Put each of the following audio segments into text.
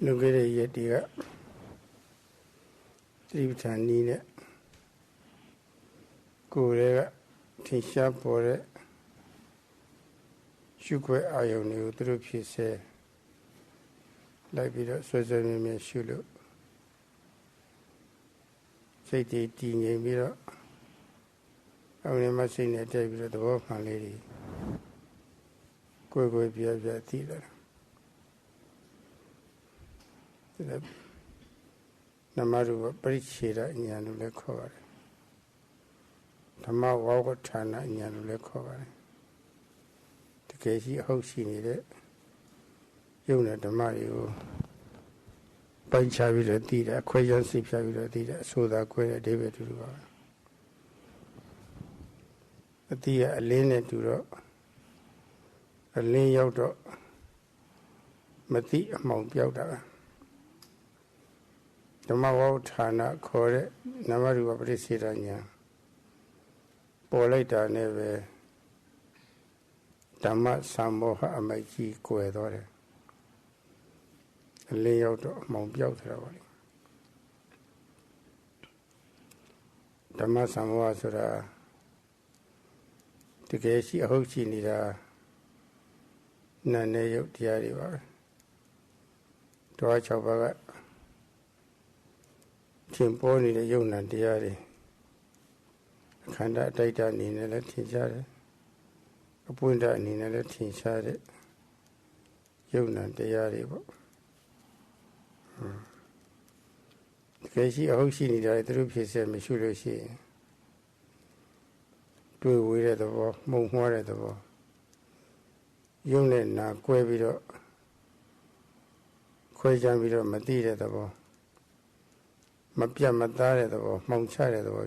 Look at it yet, dear. 3 times needed. Go there, teach up for it. You quit iron you through piece. Like it, so I should look. Say the teen mirror. I only must say that David at the Wolfman lady. Go be a theater. No matter what bridge here in Yanule cover. Dhamma walk China in Yanule cover. The case he hopes she needed. You know the Mario. By Chavita theatre, question sip Chavita theatre, so that quite David to do. A dear a lane to do. A lane out of Mati among Piota. Dhamma walk China, Kore, Namaru of Prisiranya. Polita never Dhamma Samoha Amaji Coedore. A layout of Mount Piotr. Dhamma Samoa Sura. The case she hopes in it. Nane Yok Tiariva. Dwach of Timponi the Yunan Diari. Kanda data Nina Latin Share. A Punda Nina Latin Share. Yunan Diari. The case she hopes in it. Through his Mishushi. Do we at the wall, move more at the wall. Yunan na Quavido. Quajan Vido Madrid at the wall. Mapia Madare at the wall, Mount Chari at the wall.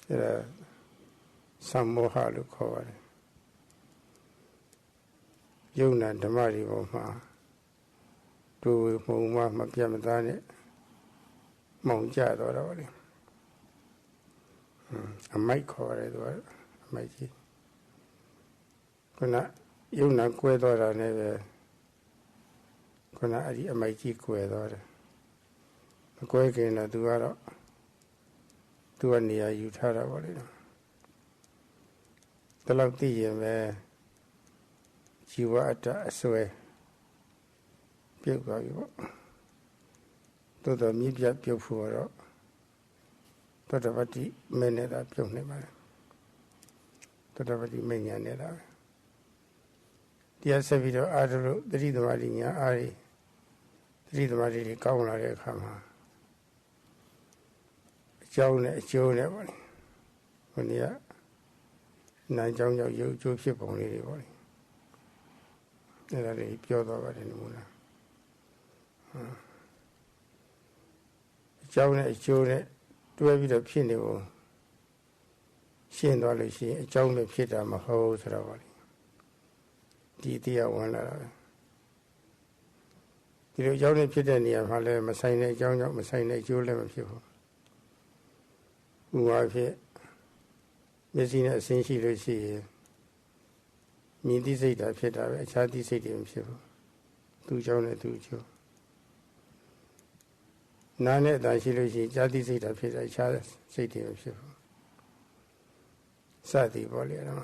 There are some more hard to cover. Yunan Damari Woma. Do Muma Mapia Madane. Mount Chad or whatever. I might cover it or I might see. Kuna Yuna Quedora never. Kuna I might see Quedora. The Quakin at Duara. Duania Utara Walina. The Lauti where Jiwa at a sway. Puka. To the media Pupura. Totavati Menera Pionema. Totavati Menyanera. Dear Savito Adro, the Ridamarinia Ari, the Ridamari Kauna Kama. Joan, when you are 9 young, you ship only. There are a pure over in the moon. Joan, to have it a piano. She and all she, John the Peter, my whole travel. Dear one. You don't put any of her Messiah, John, Messiah, Julian people. Who are here? Missing a sensitive see. Me decide that Peter, a child decide himself. 2 John and 2 Joe. None that she loses, just decide that Peter, a child say to himself. Sati Bollier.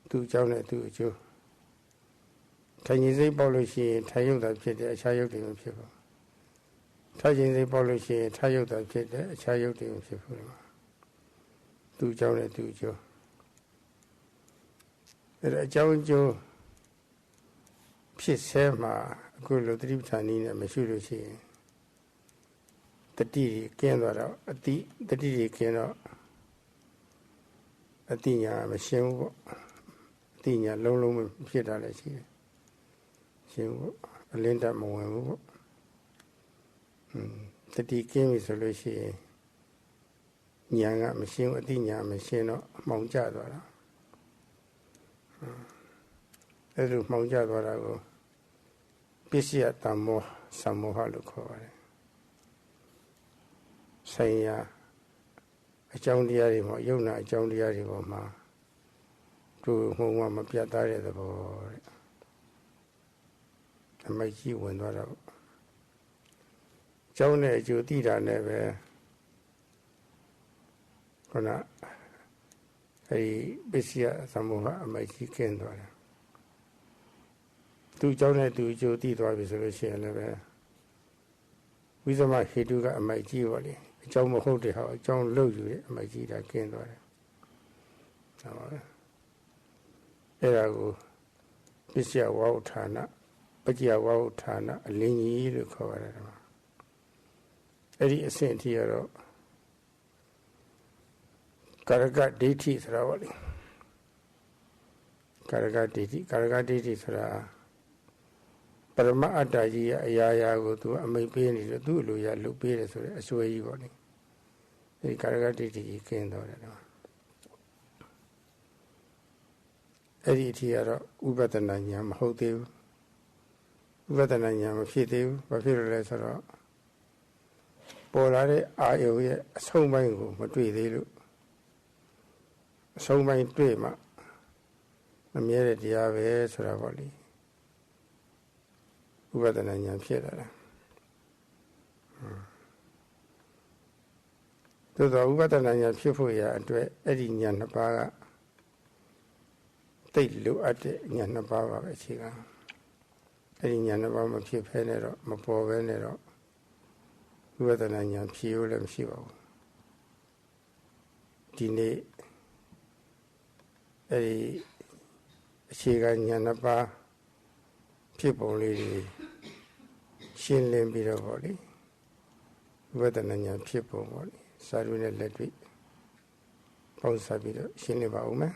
2 John and 2 Joe. Can you say policy, Tayo that Peter, a child himself? Touching the policy, Tayo that Peter, a child himself. 2 John and 2 Joe. The John Joe Pisema, good Lothriptani, and Meshurushi. The Didi cannot, the Didi cannot. A Tina, Machine, Tina, Lolo, Peter, she Linda Moe. The tea came is a Lucy. Young machine, Tina, Machine, Mount Jadwara. Little Mount Jadwara go. Busy at Dhamma, some more look over. Say, a John Diarimo, Yuna, John Diarimo, ma. To whom I'm a piatari the boy. အမိုက်ကြီးဝင်သွားတော့ကျောင်းနဲ့အကျိုးတိတာနဲ့ပဲခုနအဲဒီပစ္စယသမုဟအမိုက်ကြီးကျင်းသွားတယ်သူကျောင်းနဲ့သူအကျိုးတိသွားပြီဆိုလို့ရှိရင်လည်းပဲဝိသမဟေတုကအမိုက်ကြီးပါလေအကြောင်းမဟုတ်တဲ့ဟာအကြောင်းလုပ်ယူတဲ့အမိုက်ကြီးဒါကျင်းသွားတယ်ဟုတ်ပါဘူးအဲ့ဒါကိုပစ္စယဝါဟုဌာနပစ္စယဝါဟုဌာနအလင်းကြီးလို့ခေါ်ရတယ်ကွာအဲ့ဒီအဆင့်အထိကတော့ကာရကဒိဋ္ဌိဆိုတာပေါ့လေကာရကဒိဋ္ဌိဆိုတာပရမအတ္တကြီးရဲ့အရာရာကိုသူအမိတ်ပေးနေလို့သူ့အလိုရလုပ်ပေးတယ်ဆိုတဲ့အစွဲကြီးပေါ့လေအဲဒီကာရကဒိဋ္ဌိကြီးကျင်းသွားတယ်တော့အဲ့ဒီအထိကတော့ဥပဒနာဉာဏ်မဟုတ်သေးဘူးဥပဒနာဉာဏ်မဖြစ်သေးဘူးဘာဖြစ်လို့လဲဆိုတော့ပေါ်လာတဲ့အာယုံရဲ့အဆုံးပိုင်းကိုမတွေ့သေးလို့အဆုံးပိုင်းတွေ့မှမမြဲတဲ့တရားပဲဆိုတာပေါ့လေဥပဒနာဉာဏ်ဖြစ်လာတာသို့သောဥပဒနာဉာဏ်ဖြစ်ဖို့ရာအတွက်အဲ့ဒီဉာဏ်နှစ်ပါးကတိတ်လိုအပ်တဲ့ဉာဏ်နှစ်ပါးပါပဲအခြေခံအဲ့ဒီဉာဏ်နှစ်ပါးမဖြစ်ဖဲနဲ့တော့မပေါ်ပဲနဲ့တော့ဝိပဿနာဉာဏ်ဖြစ်လို့လည်းမရှိပါဘူးဒီနေ့အဲ့ဒီအခြေခံဉာဏ်နှစ်ပါးဖြစ်ပုံလေးတွေရှင်းလင်းပြီးတော့ပေါ့လေဝိပဿနာဉာဏ်ဖြစ်ပုံပေါ့လေစာရွက်နဲ့လက်တွေ့ပေါင်းစပ်ပြီးတော့ရှင်းလင်းပါဦးမယ်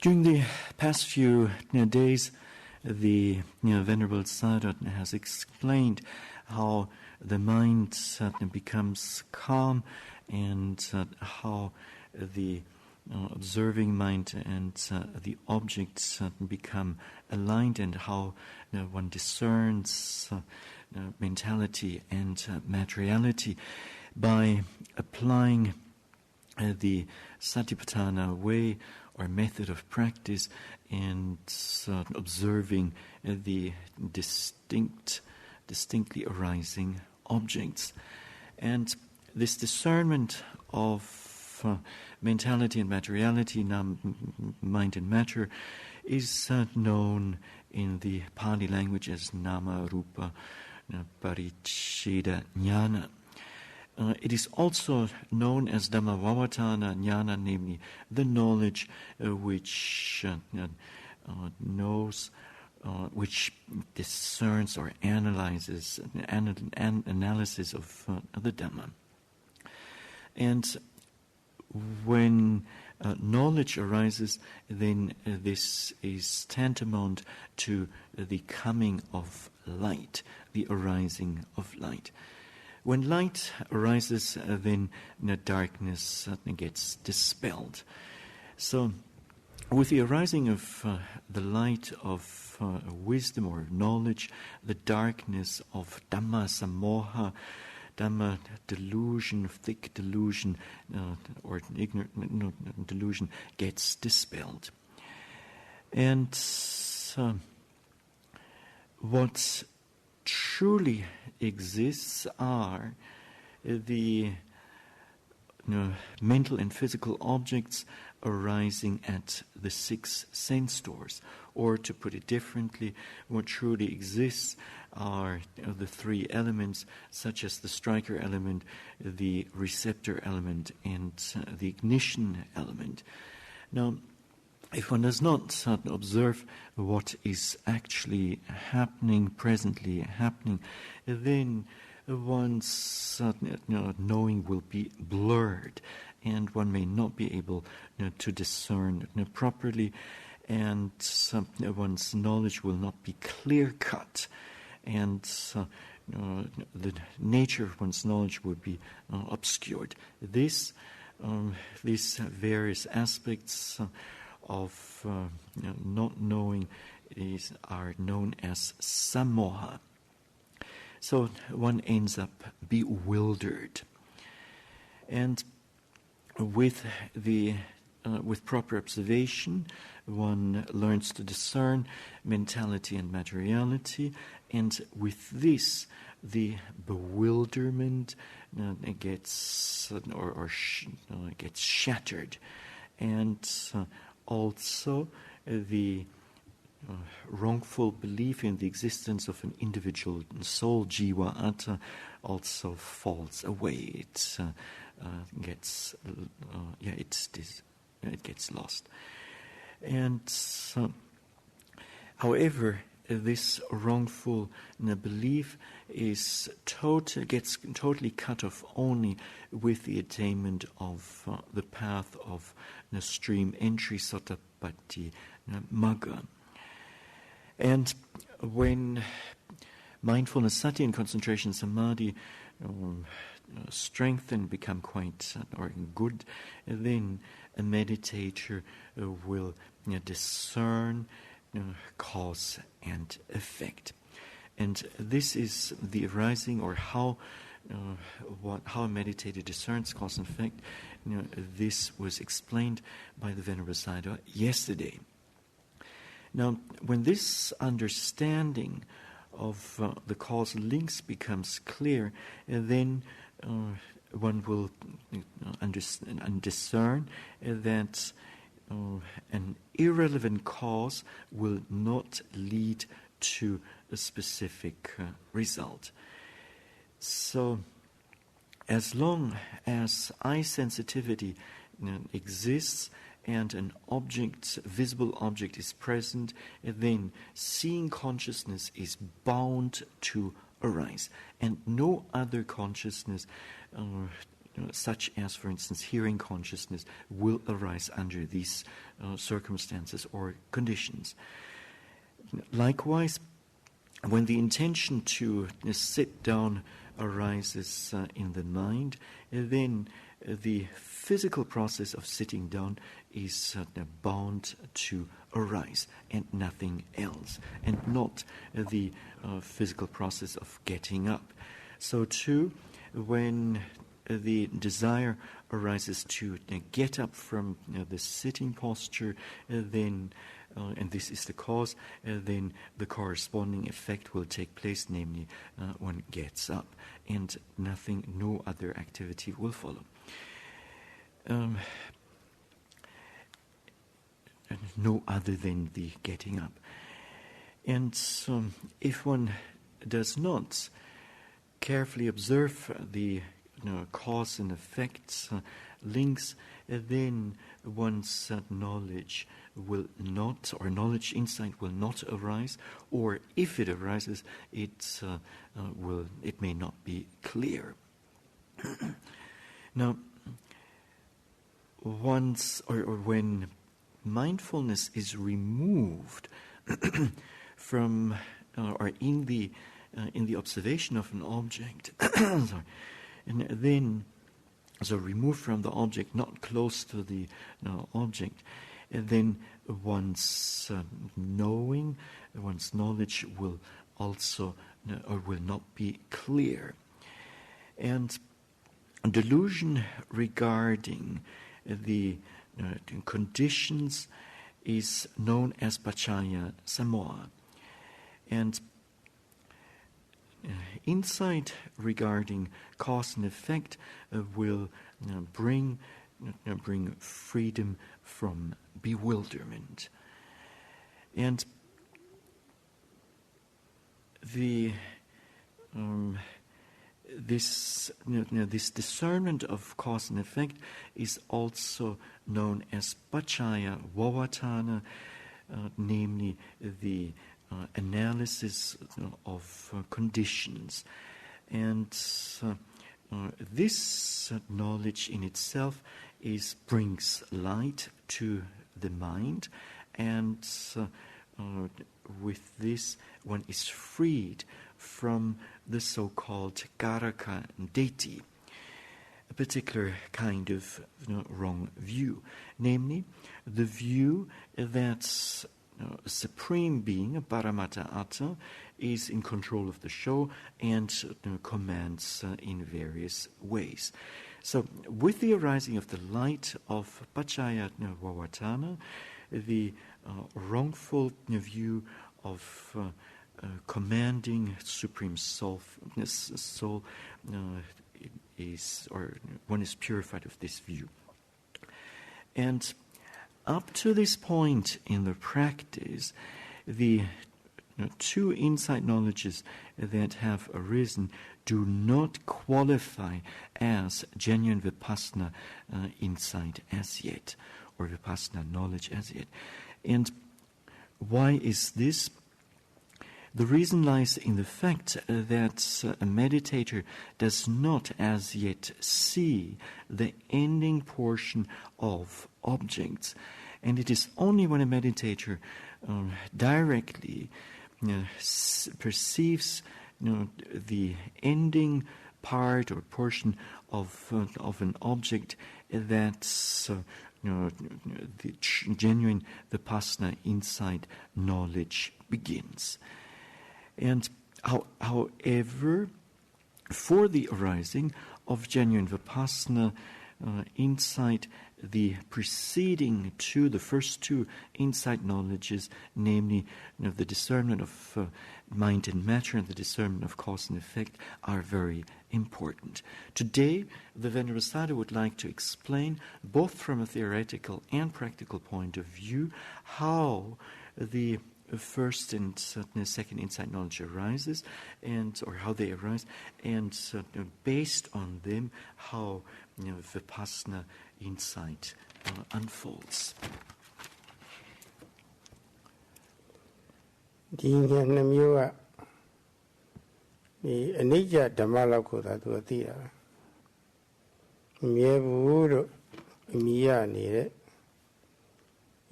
During the past few days, the Venerable Sayadaw has explained how the mind becomes calm and how the observing mind and the objects become aligned and how one discerns mentality and materiality by applying the Satipatthana way or method of practice and observing the distinctly arising objects. And this discernment of mentality and materiality, mind and matter, is known in the Pali language as Nama Rupa Paricheda Jnana. It is also known as Dhammavavatana Jnana, namely the knowledge which knows, which discerns or analyzes, analysis of the Dhamma. And when knowledge arises, then this is tantamount to the coming of light, the arising of light. When light arises, then darkness gets dispelled. So, with the arising of the light of wisdom or knowledge, the darkness of Dhamma Samoha, Dhamma delusion, thick delusion, or ignorant delusion, gets dispelled. And what truly exists are the mental and physical objects arising at the 6 sense doors. Or to put it differently, what truly exists are the 3 elements, such as the striker element, the receptor element, and the ignition element. Now, if one does not observe what is actually happening, presently happening, then one's knowing will be blurred, and one may not be able to discern properly, and one's knowledge will not be clear-cut, and the nature of one's knowledge will be obscured. These various aspects of not knowing are known as sammoha. So one ends up bewildered, and with proper observation, one learns to discern mentality and materiality, and with this, the bewilderment gets gets shattered, and also the wrongful belief in the existence of an individual soul, jiva atta, also falls away. It gets lost. And however, this wrongful belief gets totally cut off only with the attainment of the path of stream entry, Sotapattī Magga. And when mindfulness, sati, and concentration samadhi strengthen, become quite good, then a meditator will discern cause and effect. And this is the arising, or how a meditator discerns cause and effect. This was explained by the Venerable Sayadaw yesterday. Now, when this understanding of the causal links becomes clear, then one will discern that an irrelevant cause will not lead to a specific result. So, as long as eye sensitivity exists and an visible object is present, then seeing consciousness is bound to arise, and no other consciousness, such as, for instance, hearing consciousness, will arise under these circumstances or conditions. Likewise, when the intention to sit down arises in the mind, then the physical process of sitting down is bound to arise, and nothing else, and not the physical process of getting up. So too, when the desire arises to get up from the sitting posture, then and this is the cause, then the corresponding effect will take place, namely one gets up, and no other activity will follow. No other than the getting up. And if one does not carefully observe the cause and effects links, then one's knowledge will not, or knowledge insight will not arise, or if it arises, it may not be clear. Now, when mindfulness is removed from or in the observation of an object, sorry, and then removed from the object, not close to the object, and then one's knowledge will also will not be clear, and delusion regarding the conditions is known as paccaya sammoha, and insight regarding cause and effect will bring freedom from bewilderment, and this discernment of cause and effect is also known as paccaya vavatana, namely the analysis of conditions, and this knowledge in itself brings light to the mind, and with this one is freed from the so-called karaka deity, a particular kind of wrong view, namely the view that Supreme Being, Paramatta Atta, is in control of the show and commands in various ways. So, with the arising of the light of Paccaya Vavatana, the wrongful view of commanding Supreme Soul one is purified of this view. And up to this point in the practice, the two insight knowledges that have arisen do not qualify as genuine Vipassana insight as yet, or Vipassana knowledge as yet. And why is this? The reason lies in the fact that a meditator does not as yet see the ending portion of objects. And it is only when a meditator directly perceives the ending part or portion of an object that the genuine Vipassana insight knowledge begins. And however, for the arising of genuine Vipassana insight, the preceding to the first two insight knowledges, namely the discernment of mind and matter and the discernment of cause and effect, are very important. Today, the Venerable Sayadaw would like to explain, both from a theoretical and practical point of view, how the first and second insight knowledge arises, or how they arise, and based on them, how Vipassana insight unfolds. ဒီဉာဏ်နှမျိုးကဒီအနိစ္စဓမ္မလောက်ကိုသာသူသိတာမမြဲဘူးလို့အမြင်ရနေတဲ့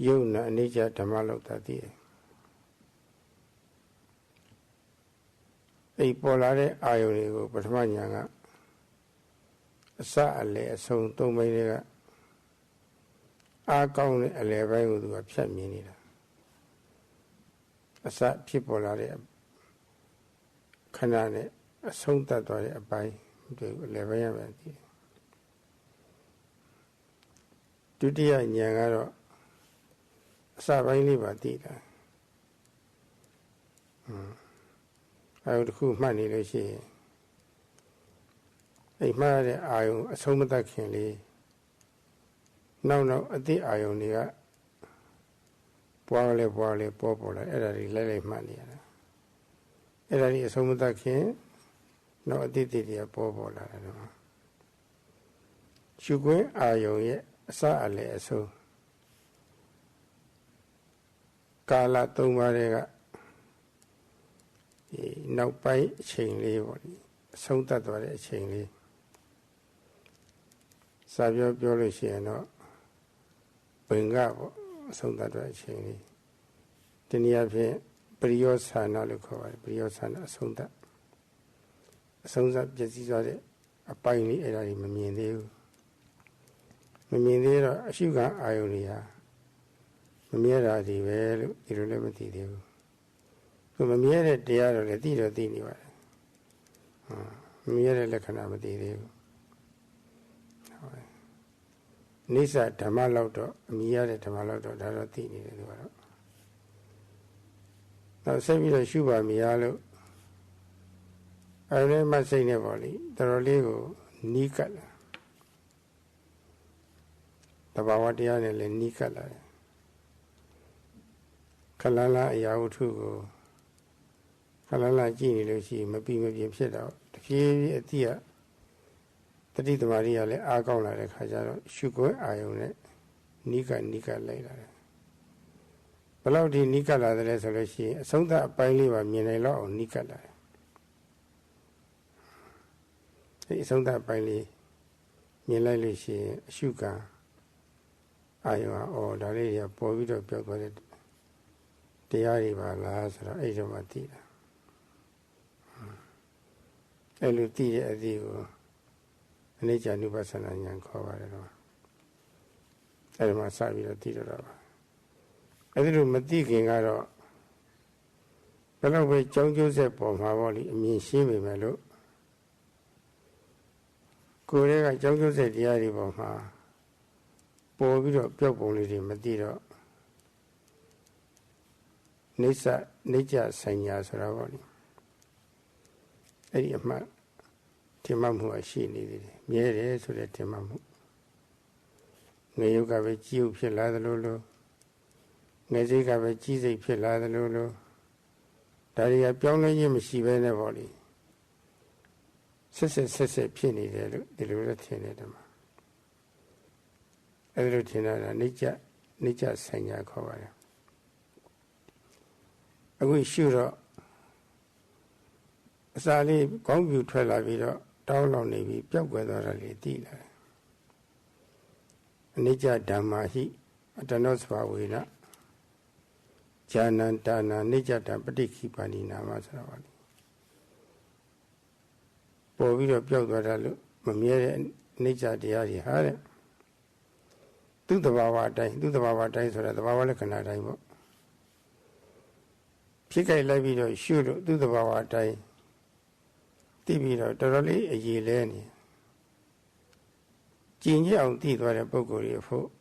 ယုံနာအနိစ္စဓမ္မလောက်သာသိတယ်အဲ့ပေါ်လာတဲ့အာယုန်တွေကိုပထမဉာဏ်ကအစအလယ်အဆုံးသုံးပိုင်းတွေကအားကောင်းတဲ့အလယ်ပိုင်းကိုသူကဖြတ်မြင်နေတာအစဖြစ်ပေါ်လာတဲ့ခဏနဲ့အဆုံးသတ်သွားတဲ့အပိုင်းဒီအလယ်ပိုင်းရမယ်ဒီဒုတိယဉာဏ်ကတော့အစပိုင်းလေးပါသိတာအဲဒါတခုမှတ်နေလို့ရှိရင်အဲ့မှားတဲ့အာယုံအဆုံးမသတ်ခင်လေးနောက်အတိအာယုံတွေကပွားလေပေါ်လာအဲ့ဒါတွေလိုက်မှတ်နေရတာအဲ့ဒါတွေအဆုံးမသတ်ခင်နောက်အတိတွေကပေါ်လာတယ်နော်ရှုခွင့်အာယုံရဲ့အစအလယ်အဆုံးကာလ၃ပါးတွေကဒီနောက်ပိုင်းအချိန်လေးပေါ့ဒီအဆုံးသတ်သွားတဲ့အချိန်လေးစာပြောလို့ရှိရင်တော့ဘင်္ဂပေါ့အဆုံးသတ်တဲ့အချိန်လေးဒီနည်းအားဖြင့်ပရိယောဆာနာလို့ခေါ်ပါတယ်ပရိယောဆာနာအဆုံးသတ်ပြည့်စည်သွားတဲ့အပိုင်းလေးအဲ့ဒါကြီးမမြင်သေးဘူးမမြင်သေးတော့အရှုခံအာယုန်တွေဟာမမြဲတာဒီပဲလို့ဒီလိုလည်းမသိသေးဘူးသူမမြဲတဲ့တရားတော့လည်းသိနေပါတယ်မမြဲတဲ့လက္ခဏာမသိသေးဘူးနိစ္စဓမ္မလောက်တော့အမြင်ရတဲ့ဓမ္မလောက်တော့ဒါတော့သိနေတယ်သူကတော့နောက်ဆက်ပြီးတော့ရှုပါမရလို့အဲဒီမှစိတ်နဲ့ပေါ့လေတော်တော်လေးကိုနီးကပ်လာတဘာဝတရားနဲ့လည်းနီးကပ်လာတယ်ခလန်းလာအရာဝတ္ထုကိုခလန်းလာကြည့်နေလို့ရှိရင်မပြီးမပြင်းဖြစ်တော့တဖြည်းဖြည်းအတိအတတိသမารီကလည်းအားကောင်းလာတဲ့ခါကျတော့ရှုခွင့်အာယုံနဲ့နီးကပ်လိုက်လာတယ်ဘယ်လောက်ဒီနီးကပ်လာတယ်လဲဆိုလို့ရှိရင်အဆုံးသတ်အပိုင်းလေးပါမြင်နိုင်တော့အောင်နီးကပ်လာတယ်ဒီအဆုံးသတ်အပိုင်းလေးမြင်လိုက်လို့ရှိရင်အရှုခံ or Dalia, Povido, Piogot, Diariva, Lazara, Ajomatida. Eluti as you, Nature Anupassana and cover. Elmasavi, Tira. I didn't Matiking Aro. But I will John Joseph of Havoli, mean Shimi Melo. Correct, I John Joseph Diariva. Povido, Pioponity, Matiro. Nature Sanya Saravoli. Eddie Mat Timamu, she needed. Mere to the Timamu. Nayoka Vechi, Pilla the Lulu. Nazika Vechi, Pilla the Lulu. Daria Piona Yemishi Venevoli. Sesse Penny, the Luratina. Elutina, Nature Sanya cover. I wish sure. Sally, Congu Trelavido, down on Navy, Pop weather a little. Nature Dhamma, he, at the North Pawina, Jana Dana, Nature Dampatiki Panina Masaravali. Povido Pioguadalu, Mamia, Nature Diari Hare. Do the Baba die, so that the Baba can I die. Pika Lavido, shoot, do the Baba die. Tibido, thoroughly a Yeleni. Ginger on teeth were a Bogori of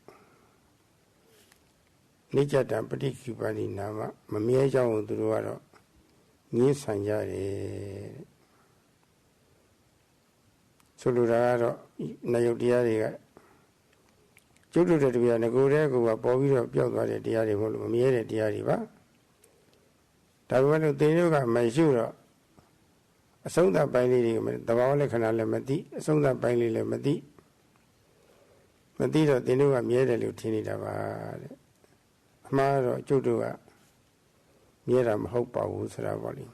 Nature Dampatiki Panina, Mamia John Duruaro, New Sanjari Soluraro, Nayodiaria. Children that we are Nagore, who are Povido, Pioga, Diari, Mamia, Diariva. Tavano Tenuga, Maisura. A song that by the Vale Canal Mati, a song that by Lemati. Matito, the new Amiera Lutinida, Amaro, Judua, Mieram Hopa, who's Ravoli.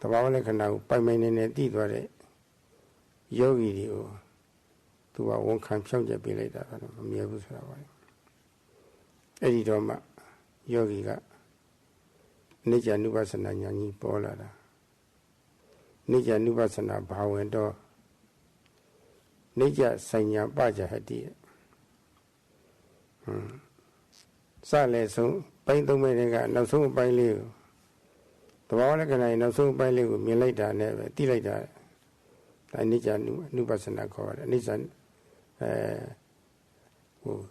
The Vale Canal, by many Netidore, Yogi, to our one camp soldier be later, Miabus Ravoli. Edidoma, Yogi got Nature Anupassana Yani Pola. Nature Anupassana Bawendo. Nature Sanya Baja Hadi. Sale so, Paint the Medica, no so by Liu. The Walla can I no so by Liu, me later, never, Tilata. I Nature Anupassana called, Nissan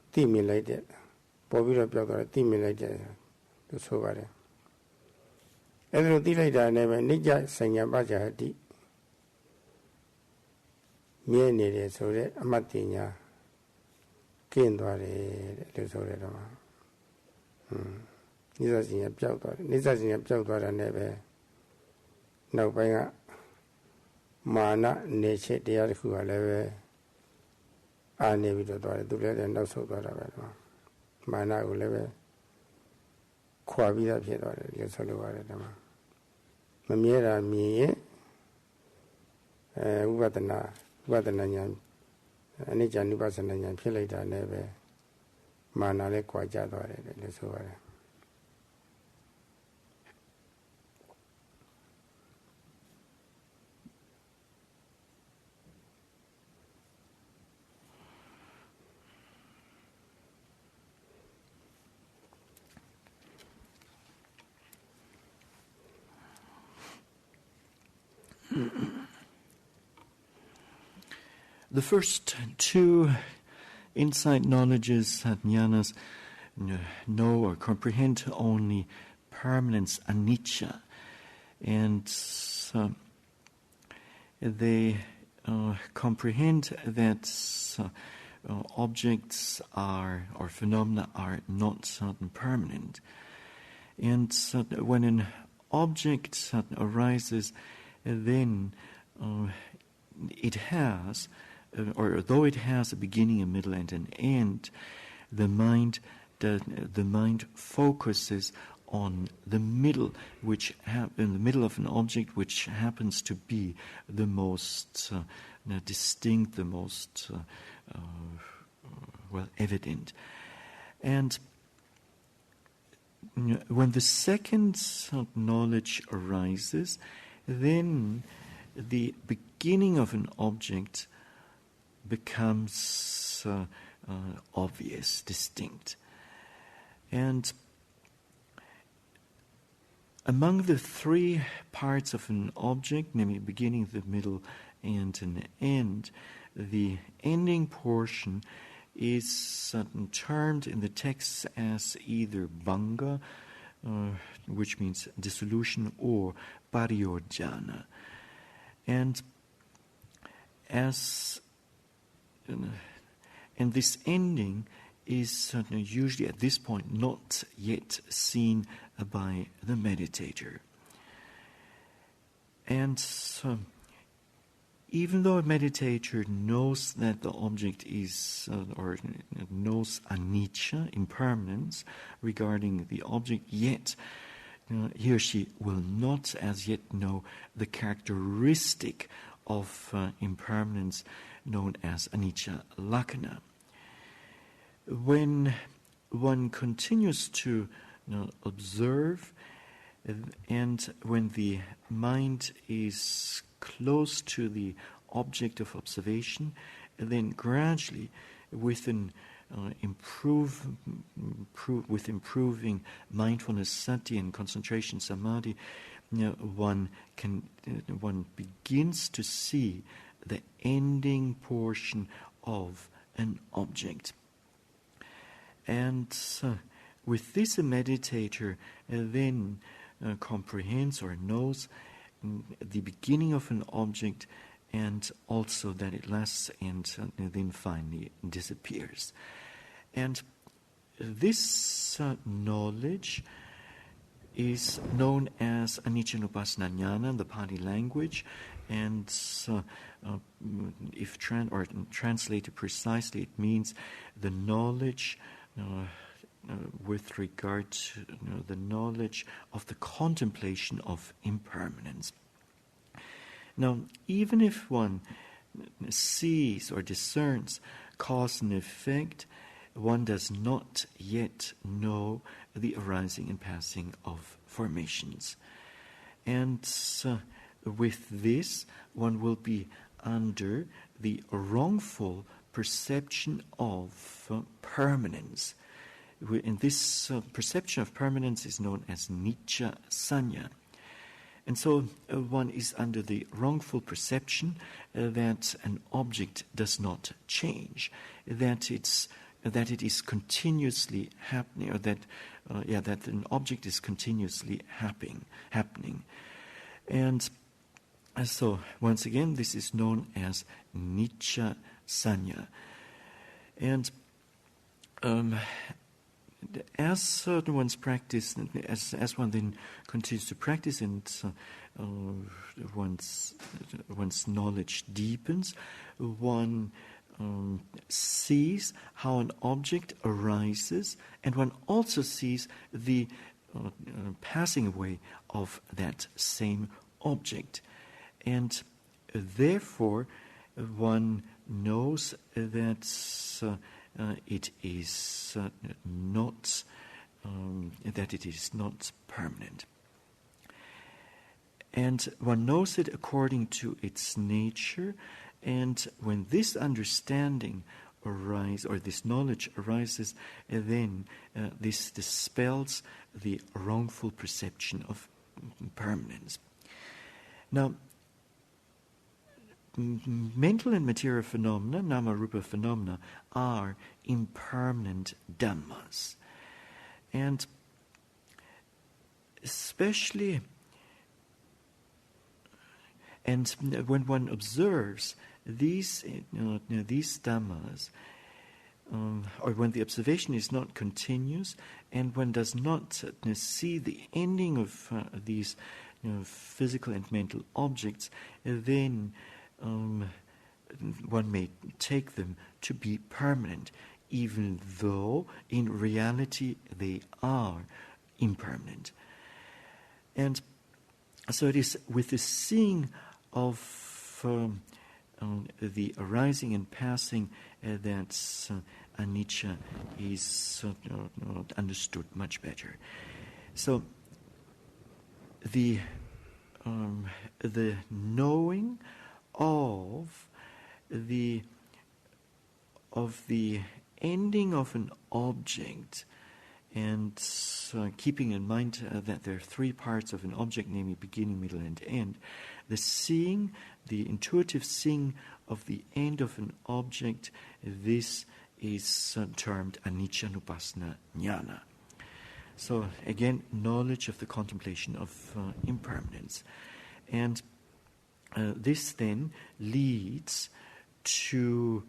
stimulated. Povira Pioga stimulated to Sovare. Every Tilata never Nija Sanya Baja Hadi. Miene so that Amatina Kindore, the Sorama. Nizazin of Jautor, Nizazin of Jautor, never. No Banga Mana, nature, the other who are never. I never do that and no so that. Mana will never. Quavida Piedor, yes, Solova. Mamiera me, Wadanyan, Anicca Anupassana and Pilata never. Mana le Quajador, the Sovara. The first two insight knowledges, jnanas, know or comprehend only permanence, anicca, and they comprehend that objects are or phenomena are not certain permanent, and when an object arises, then it has. Or though it has a beginning, a middle, and an end, the mind focuses on the middle, which in the middle of an object, which happens to be the most distinct, the most evident. And when the second knowledge arises, then the beginning of an object becomes obvious, distinct. And among the three parts of an object, namely beginning, the middle, and an end, the ending portion is termed in the texts as either bhanga, which means dissolution, or pariyojana. And this ending is usually at this point not yet seen by the meditator. And even though a meditator knows that the object is, or knows anicca, impermanence, regarding the object, yet he or she will not as yet know the characteristic of impermanence known as anicca lakkhana. When one continues to observe, and when the mind is close to the object of observation, then gradually, with improving mindfulness sati and concentration samadhi, one begins to see the ending portion of an object. And with this, a meditator then comprehends or knows the beginning of an object, and also that it lasts and then finally disappears. And this knowledge is known as Anicca Anupassana Jnana in the Pali language, and if translated precisely, it means the knowledge with regard to the knowledge of the contemplation of impermanence. Now, even if one sees or discerns cause and effect, one does not yet know the arising and passing of formations. And with this, one will be under the wrongful perception of permanence. And this perception of permanence is known as nicca sanya. And so one is under the wrongful perception that an object does not change, that it is continuously happening, or that an object is continuously happening. And so once again, this is known as nicca sanya. And as one's practice, as one then continues to practice, and one's knowledge deepens, one sees how an object arises, and one also sees the passing away of that same object. And therefore, one knows that it is not permanent, and one knows it according to its nature. And when this understanding arises, or this knowledge arises, then this dispels the wrongful perception of permanence. Now, mental and material phenomena, nama-rupa phenomena, are impermanent dhammas. And especially, and when one observes these dhammas, or when the observation is not continuous, and one does not see the ending of these physical and mental objects, then one may take them to be permanent, even though in reality they are impermanent. And so it is with the seeing of the arising and passing that anicca is understood much better. So the knowing of the ending of an object, and keeping in mind that there are three parts of an object, namely beginning, middle, and end, the seeing, the intuitive seeing of the end of an object, this is termed anicca Anupassana jnana. So again, knowledge of the contemplation of impermanence. And this then leads to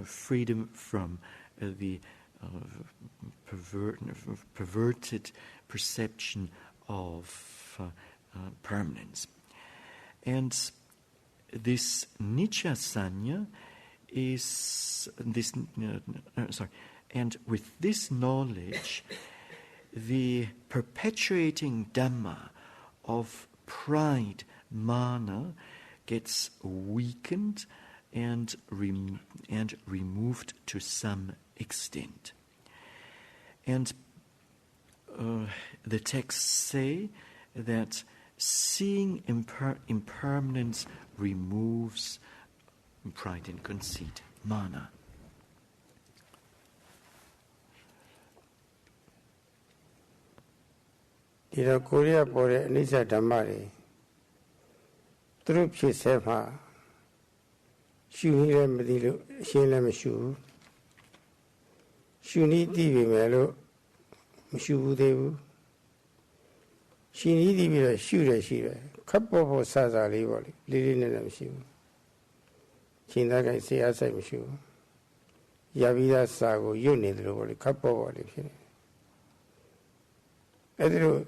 freedom from the perverted perception of permanence. And this Nicca Sanya is and with this knowledge, the perpetuating Dhamma of pride, mana, gets weakened and removed to some extent. And the texts say that seeing impermanence removes pride and conceit, mana. Ira Korea pore Anicca Dhamma re Trupဖြစ်စေမှာရှုနည်းလည်းမသိလို့အရှင်းလည်းမရှုဘူးရှုနည်းသိပြီမယ်လို့မရှုဘူးသေးဘူးရှင်းနည်းသိပြီးတော့ရှုတယ်ရှိတယ်ခပ်ပေါ်ပေါ်ဆဆလေးပေါ့လေလေးလေးနဲ့လည်းမရှိဘူးချိန်သားကိုစေအားစိုက်မရှိဘူးရပြီးသားစာကိုရွတ်နေတယ်လို့ပေါ့လေခပ်ပေါ်ပေါ်လေးဖြစ်နေအဲ့ဒါလို့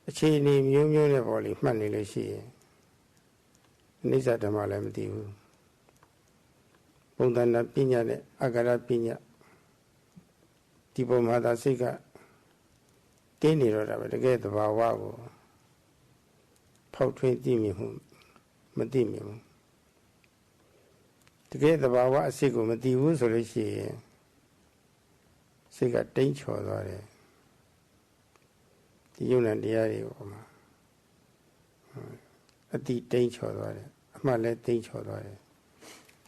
အခြေအနေမျိုးမျိုးနဲ့ပေါ့လေမှတ်နေလို့ရှိရင်Anicca Dhammaလည်းမသိဘူးပုံသဏ္ဍာန်ပညာနဲ့အာဂရပညာဒီပုံမှာသာစိတ်ကတင်းနေတော့တာပဲတကယ်သဘာဝကိုဖောက်ထွင်းသိမြင်မှုမသိမြင်ဘူးတကယ်သဘာဝအစစ်ကိုမသိဘူးဆိုလို့ရှိရင်စိတ်ကတိမ်ချော်သွားတယ်ဒီယုံနဲ့တရားတွေပေါ်မှာအတိတိမ်ချော်သွားတယ်အမှတ်လည်းတိမ်ချော်သွားတယ်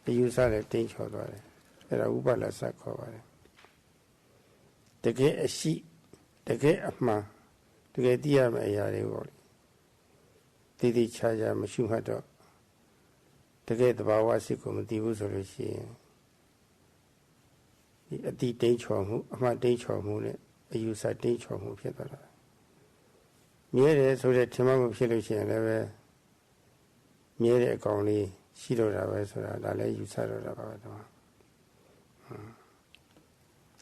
အယူဆလည်းတိမ်ချော်သွားတယ်အဲ့ဒါဥပလဆတ်ခေါ်ပါတယ်တကယ်အရှိတကယ်အမှန်တကယ်သိရမယ့်အရာတွေပေါ့လေတိတိကျကျမရှုမှတ်တော့တကယ်သဘာဝစစ်ကိုမသိဘူးဆိုလို့ရှိရင်ဒီအတိတိမ်ချော်မှုအမှတ်တိမ်ချော်မှုနဲ့အယူဆတိမ်ချော်မှုဖြစ်သွားတာမြဲတယ်ဆိုတဲ့ထင်မှတ်မှုဖြစ်လို့ရှိရင်လည်းပဲမြဲတဲ့အကောင်လေးရှိတော့တာပဲဆိုတာဒါလည်းယူဆတော့တာပါပဲတော့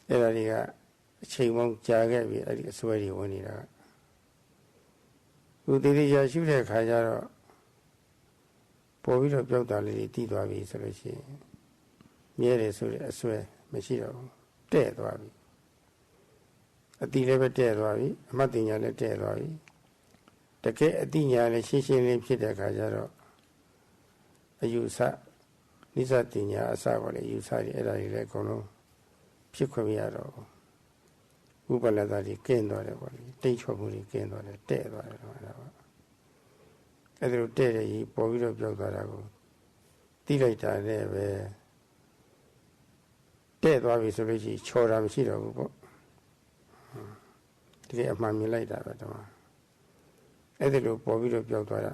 အဲ့ဒါတွေကအချိန်ပေါင်းကြာခဲ့ပြီအဲ့ဒီအစွဲတွေဝင်နေတာခုတည်တည်ချာရှုတဲ့ခါကျတော့ပေါ်ပြီးတော့ပြောက်တာလေးတွေတည်သွားပြီဆိုလို့ရှိရင်မြဲတယ်ဆိုတဲ့အစွဲမရှိတော့ဘူးတဲ့သွားပြီအတိလည်းပဲတဲ့သွားပြီအမှတ်တင်ညာလည်းတဲ့သွားပြီတကယ်အတိညာလည်းရှင်းရှင်းလင်းဖြစ်တဲ့ခါကျတော့အယူဆနိစ္စတင်ညာအစပါလေယူဆတွေအဲ့ဒါတွေလည်းအကုန်လုံးဖြစ်ခွင့်မရတော့ဘူးဥပလတ္တတွေကင်းသွားတယ်ပေါ့လေတိတ်ချော်မှုတွေကင်းသွားတယ်တဲ့သွားတယ်တော့အဲ့ဒါပါအဲ့ဒါလိုတဲ့တဲ့ကြီးပေါ်ပြီးတော့ပြောက်သွားတာကိုသိလိုက်တာနဲ့ပဲတဲ့သွားပြီဆိုလို့ရှိရင်ချော်တာမရှိတော့ဘူးပေါ့တကယ်အမှန်မြင်လိုက်တာပဲတော့အဲ့ဒါလိုပေါ်ပြီးတော့ပြောက်သွားတာ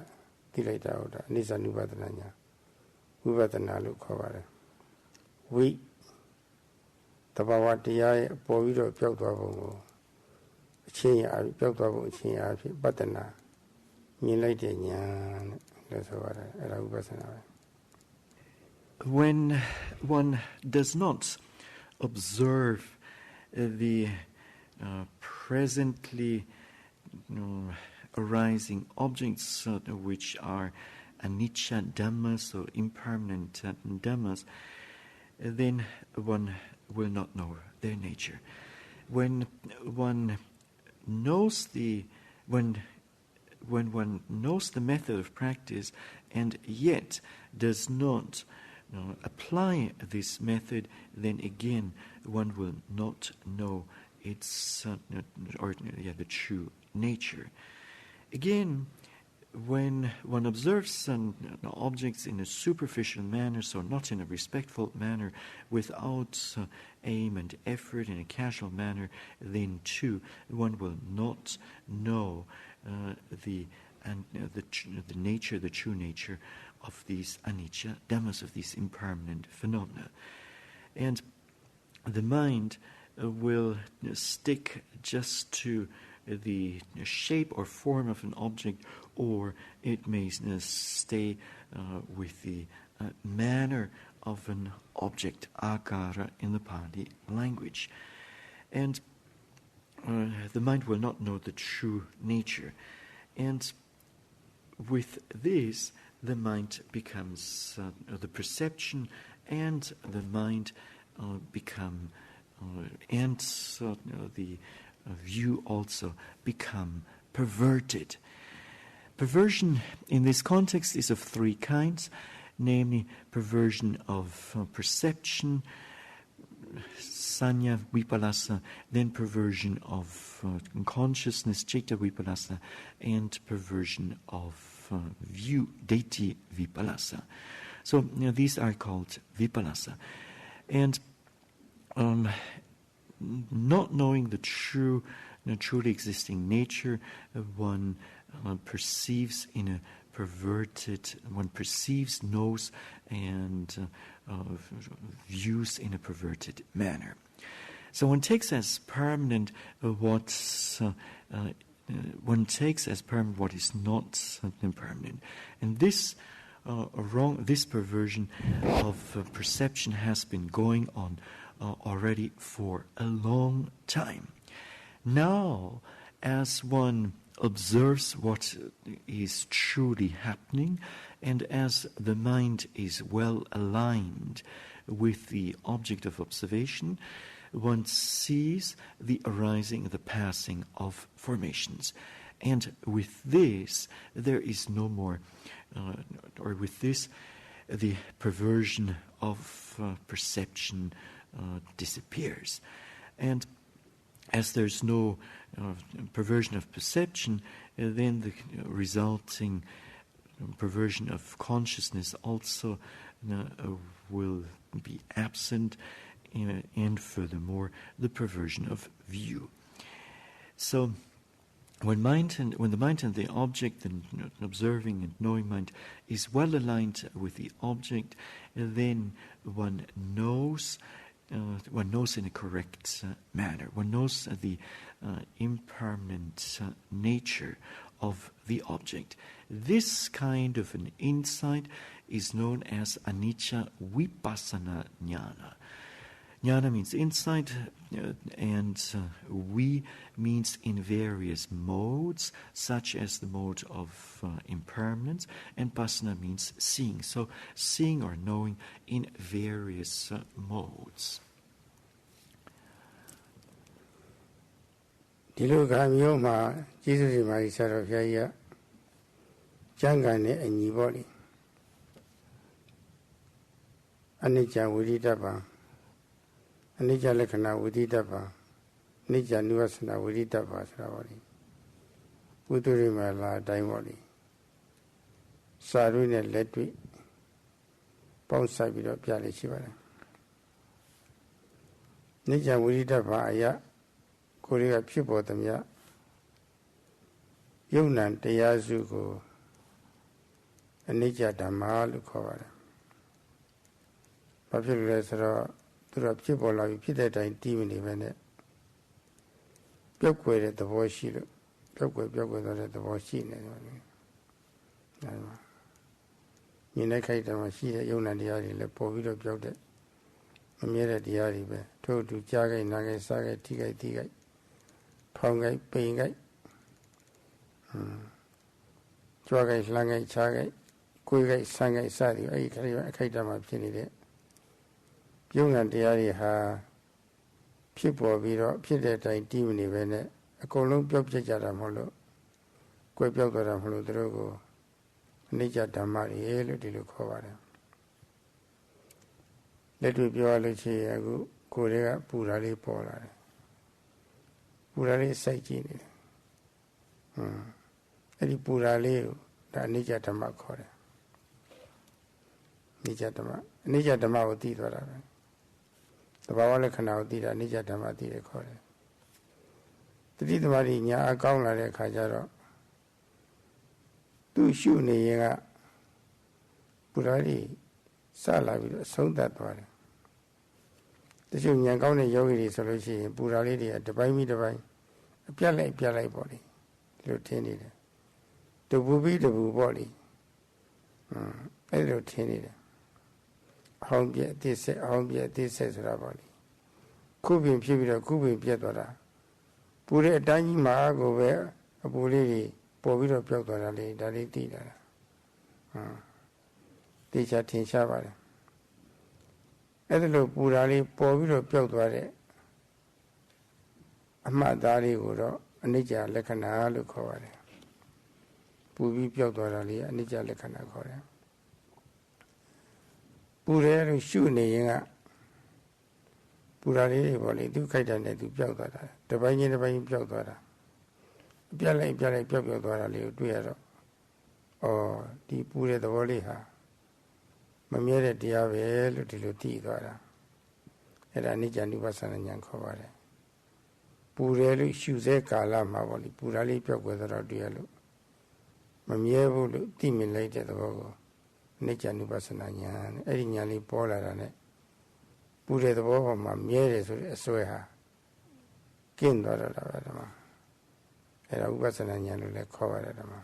သိလိုက်တာဟုတ်တာအနိစ္စ ानु ပဒနာညာဝိပဿနာလို့ခေါ်ပါတယ်ဝိတဘာဝတရားရဲ့ပေါ်ပြီးတော့ပြောက်သွားပုံကိုအချင်းရပြောက်သွားပုံအချင်းရဖြစ်ပတ္တနာမြင်လိုက်တဲ့ညာလို့ဆိုရတယ်အဲ့ဒါဝိပဿနာပဲ When one does not observe the presently arising objects which are anicca dhammas or impermanent dhammas, then one will not know their nature. When one knows when one knows the method of practice and yet does not apply this method, then again one will not know its the true nature. Again, when one observes objects in a superficial manner, so not in a respectful manner, without aim and effort, in a casual manner, then too one will not know the nature, the true nature of these anicca, dhammas, of these impermanent phenomena. And the mind will stick just to the shape or form of an object, or it may stay with the manner of an object, akara in the Pali language. And the mind will not know the true nature. And with this, the mind becomes, the perception and the mind become, the view also become perverted. Perversion in this context is of three kinds, namely perversion of perception, sanya vipallasa, then perversion of consciousness, citta vipallasa, and perversion of view, detti vipallasa. So these are called vipallasa. And not knowing the truly existing nature, one perceives in a perverted, one perceives, knows, and views in a perverted manner. So one takes as permanent what is not impermanent, and this this perversion of perception has been going on already for a long time. Now, as one observes what is truly happening, and as the mind is well aligned with the object of observation, one sees the arising, the passing of formations. And with this, there is no more, with this, the perversion of perception disappears. And as there's no perversion of perception, then the resulting perversion of consciousness also will be absent, and furthermore, the perversion of view. So, when the mind and the object, the observing and knowing mind, is well aligned with the object, then one knows in a correct manner. One knows the impermanent nature of the object. This kind of an insight is known as Anicca Vipassana Jnana. Jnana means insight, and we means in various modes, such as the mode of impermanence, and Passana means seeing. So seeing or knowing in various modes. ဒီလိုကမျိုးမှာကျေးဇူးရှင်မာကြီးဆရာတော်ဘုရားကြီးကကျမ်းဂန်နဲ့အညီပေါ့လေအနိစ္စဝိရိတ္တပံအနိစ္စလက္ခဏာဝိရိတ္တပံအနိစ္စနုဝသနာဝိရိတ္တပံဆိုတာပေါ့လေဝိသုရိမလာအတိုင်းပေါ့လေစာရွေးနဲ့လက်တွေ့ပေါင်းဆိုင်ပြီးတော့ပြလေရှိပါတယ်အနိစ္စဝိရိတ္တပံအယကိုယ်တွေကဖြစ်ပေါ်သမျှယုံ nant တရားစုကိုအနိစ္စဓမ္မလို့ခေါ်ပါတယ်။ဘာဖြစ်လို့လဲဆိုတော့သူတို့ဖြစ်ပေါ်လာပြီးဖြစ်တဲ့အတိုင်းတည်မနေပဲနဲ့ပျောက်ကွယ်တဲ့သဘောရှိလို့ပျောက်ကွယ်သွားတဲ့သဘောရှိနေတယ်ပေါ့လေ။ဒါမှမြင်တဲ့ခိုက်တမှာရှိတဲ့ယုံ nant တရားတွေလည်းပေါ်ပြီးတော့ပျောက်တဲ့မမြဲတဲ့တရားတွေပဲထို့အတူကြားခိုက်နားခိုက်စားခိုက်ထိခိုက်တီးခိုက်ဖောင်းခိုက်ပိန်ခိုက်ကြွားခိုက်လှမ်းခိုက်ချားခိုက်ကိုယ်ခိုက်ဆန်းခိုက်စသည်အဲ့ဒီအခိုက်အတန့်မှာဖြစ်နေတဲ့ပြုံးငံတရားတွေဟာဖြစ်ပေါ်ပြီးတော့ဖြစ်တဲ့အတိုင်းတည်မနေပဲနဲ့အကုန်လုံးပျောက်ပြစ်ကြတာမဟုတ်လို့ကိုယ်ပျောက်သွားတာမဟုတ်လို့သူတို့ကိုအနိစ္စဓမ္မတွေလို့ဒီလိုခေါ်ပါတယ် လက်တွေ့ပြောရလို့ရှိရင်အခုကိုယ်တွေကပူတာလေးပေါ်လာတယ်ပူတာလေးစိုက်ကြည့်နေတယ်အဲ့ဒီပူတာလေးကိုဒါအနိစ္စဓမ္မခေါ်တယ်အနိစ္စဓမ္မကိုသိသွားတာပဲသဘာဝလက္ခဏာကိုသိတာအနိစ္စဓမ္မသိတယ်ခေါ်တယ်တတိသမารိညာအကောင်းလာတဲ့အခါကျတော့သူ့ရှုနေရင်ကပူရာလေးစလာပြီးတော့ဆုံးသက်သွားတယ်တချို့ဉာဏ်ကောင်းတဲ့ယောဂီတွေဆိုလို့ရှိရင်ပူရာလေးတွေကတစ်ပိုင်းပြီးတစ်ပိုင်းအပြတ်လိုက်ပေါ့လေလို့ထင်နေတယ်တပူပြီးတပူပေါ့လေအဲ့လိုထင်နေတယ်အဟောင်းပြက်အသေးဆက်ဆိုတာပေါ့လေခုပင်ဖြစ်ပြီးတော့ခုပင်ပြက်သွားတာပူတဲ့အတိုင်းကြီးမှာကိုပဲအပူလေးတွေပေါ်ပြီးတော့ပြောက်သွားတာလေဒါလေးသိတာသိချာထင်ရှားပါတယ်အဲ့ဒါလို့ပူတာလေးပေါ်ပြီးတော့ပြောက်သွားတဲ့အမှတ်သားလေးကိုတော့အနိစ္စလက္ခဏာလို့ခေါ်ပါတယ်ပူပြီးပြောက်သွားတာလေးအနိစ္စလက္ခဏာခေါ်တယ်ပူတယ်လို့ရှုနေရင်ကပူတာလေးတွေပေါ့လေသူခိုက်တာနဲ့သူပြောက်သွားတာတစ်ပိုင်းချင်းတစ်ပိုင်းပြောက်သွားတာပြက်လိုက်ပြောက်သွားတာလေးကိုတွေ့ရတော့ဒီပူတဲ့သဘောလေးဟာမမြဲတဲ့တရားပဲလို့ဒီလိုသိသွားတာအဲ့ဒါအနိစ္စ Anupassana ဉာဏ်ခေါ်ပါတယ်ပူတယ်လို့ရှုစေကာလမှာပေါ့လေပူတာလေးပြောက်ွယ်သွားတော့တွေ့ရလို့မမြဲဘူးလို့သိမြင်လိုက်တဲ့သဘောကိုအနိစ္စ Anupassana ဉာဏ်အဲ့ဒီဉာဏ်လေးပေါ်လာတာနဲ့ပူတဲ့သဘောပေါ်မှာမြဲတယ်ဆိုတဲ့အစွဲဟာကင်းသွားတော့တာပဲဓမ္မအဲ့ဒါဥပ္ပဿနာဉာဏ်လို့လည်းခေါ်ရတယ်ဓမ္မ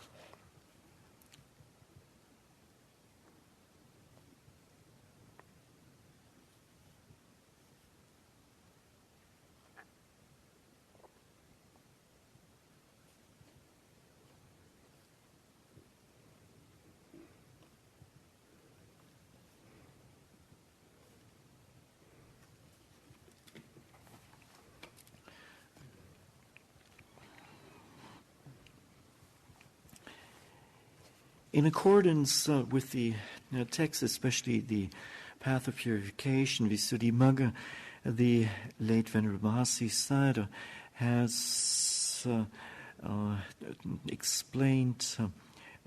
In accordance with the text, especially the path of purification, Visuddhimagga, the late Venerable Paṇḍitā Sayadaw has explained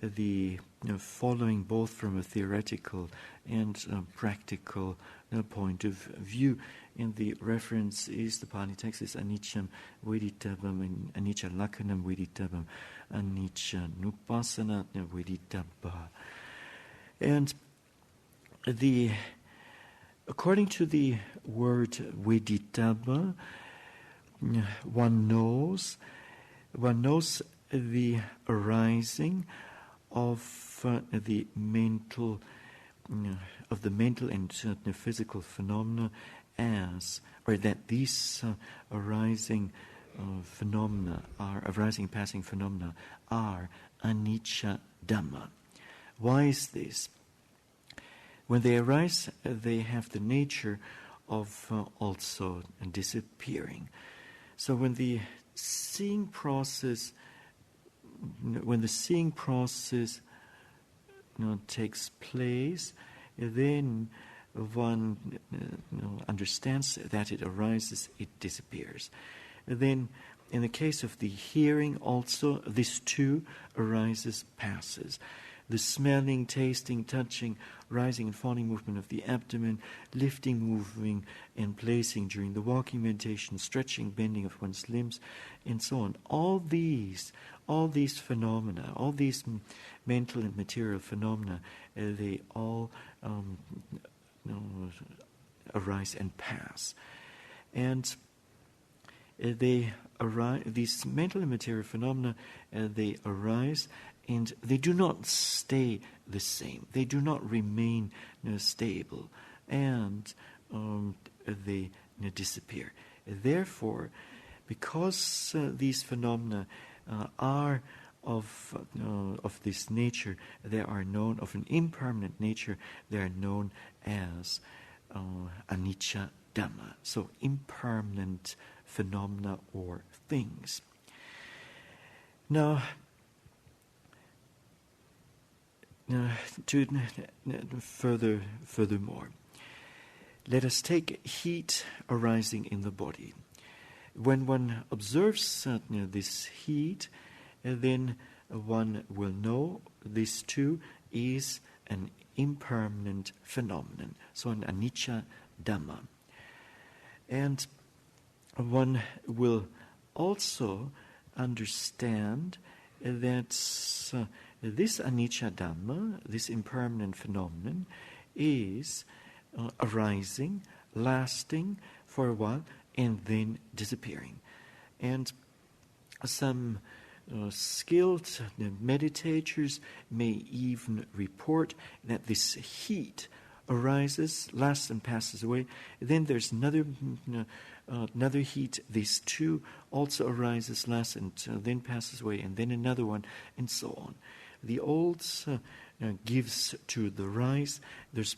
the following both from a theoretical and practical point of view. And the reference is the Pali text is Aniccam Veditabam and Anicca Lakhanam Veditabam Anicca Anupassana Veditabha. And according to the word Veditaba, one knows the arising of the mental and physical phenomena that these arising passing phenomena are anicca Dhamma. Why is this? When they arise, they have the nature of also disappearing. So when the seeing process takes place, then one understands that it arises, it disappears. Then, in the case of the hearing, also this too arises, passes. The smelling, tasting, touching, rising and falling movement of the abdomen, lifting, moving, and placing during the walking meditation, stretching, bending of one's limbs, and so on. All these phenomena, all these mental and material phenomena, they all arise and pass. And they arise. These mental and material phenomena, they arise, and they do not stay the same. They do not remain stable, and they disappear. Therefore, because these phenomena are of this nature, they are known of an impermanent nature. They are known as anicca Dhamma. So impermanent phenomena or things. Now, furthermore, let us take heat arising in the body. When one observes this heat, then one will know this too is an impermanent phenomenon, so an anicca Dhamma. And one will also understand that this anicca Dhamma, this impermanent phenomenon, is arising, lasting for a while, and then disappearing. And some skilled meditators may even report that this heat arises, lasts and passes away. Then there's another heat. This too also arises, lasts and then passes away, and then another one, and so on. The old gives to the rise. There's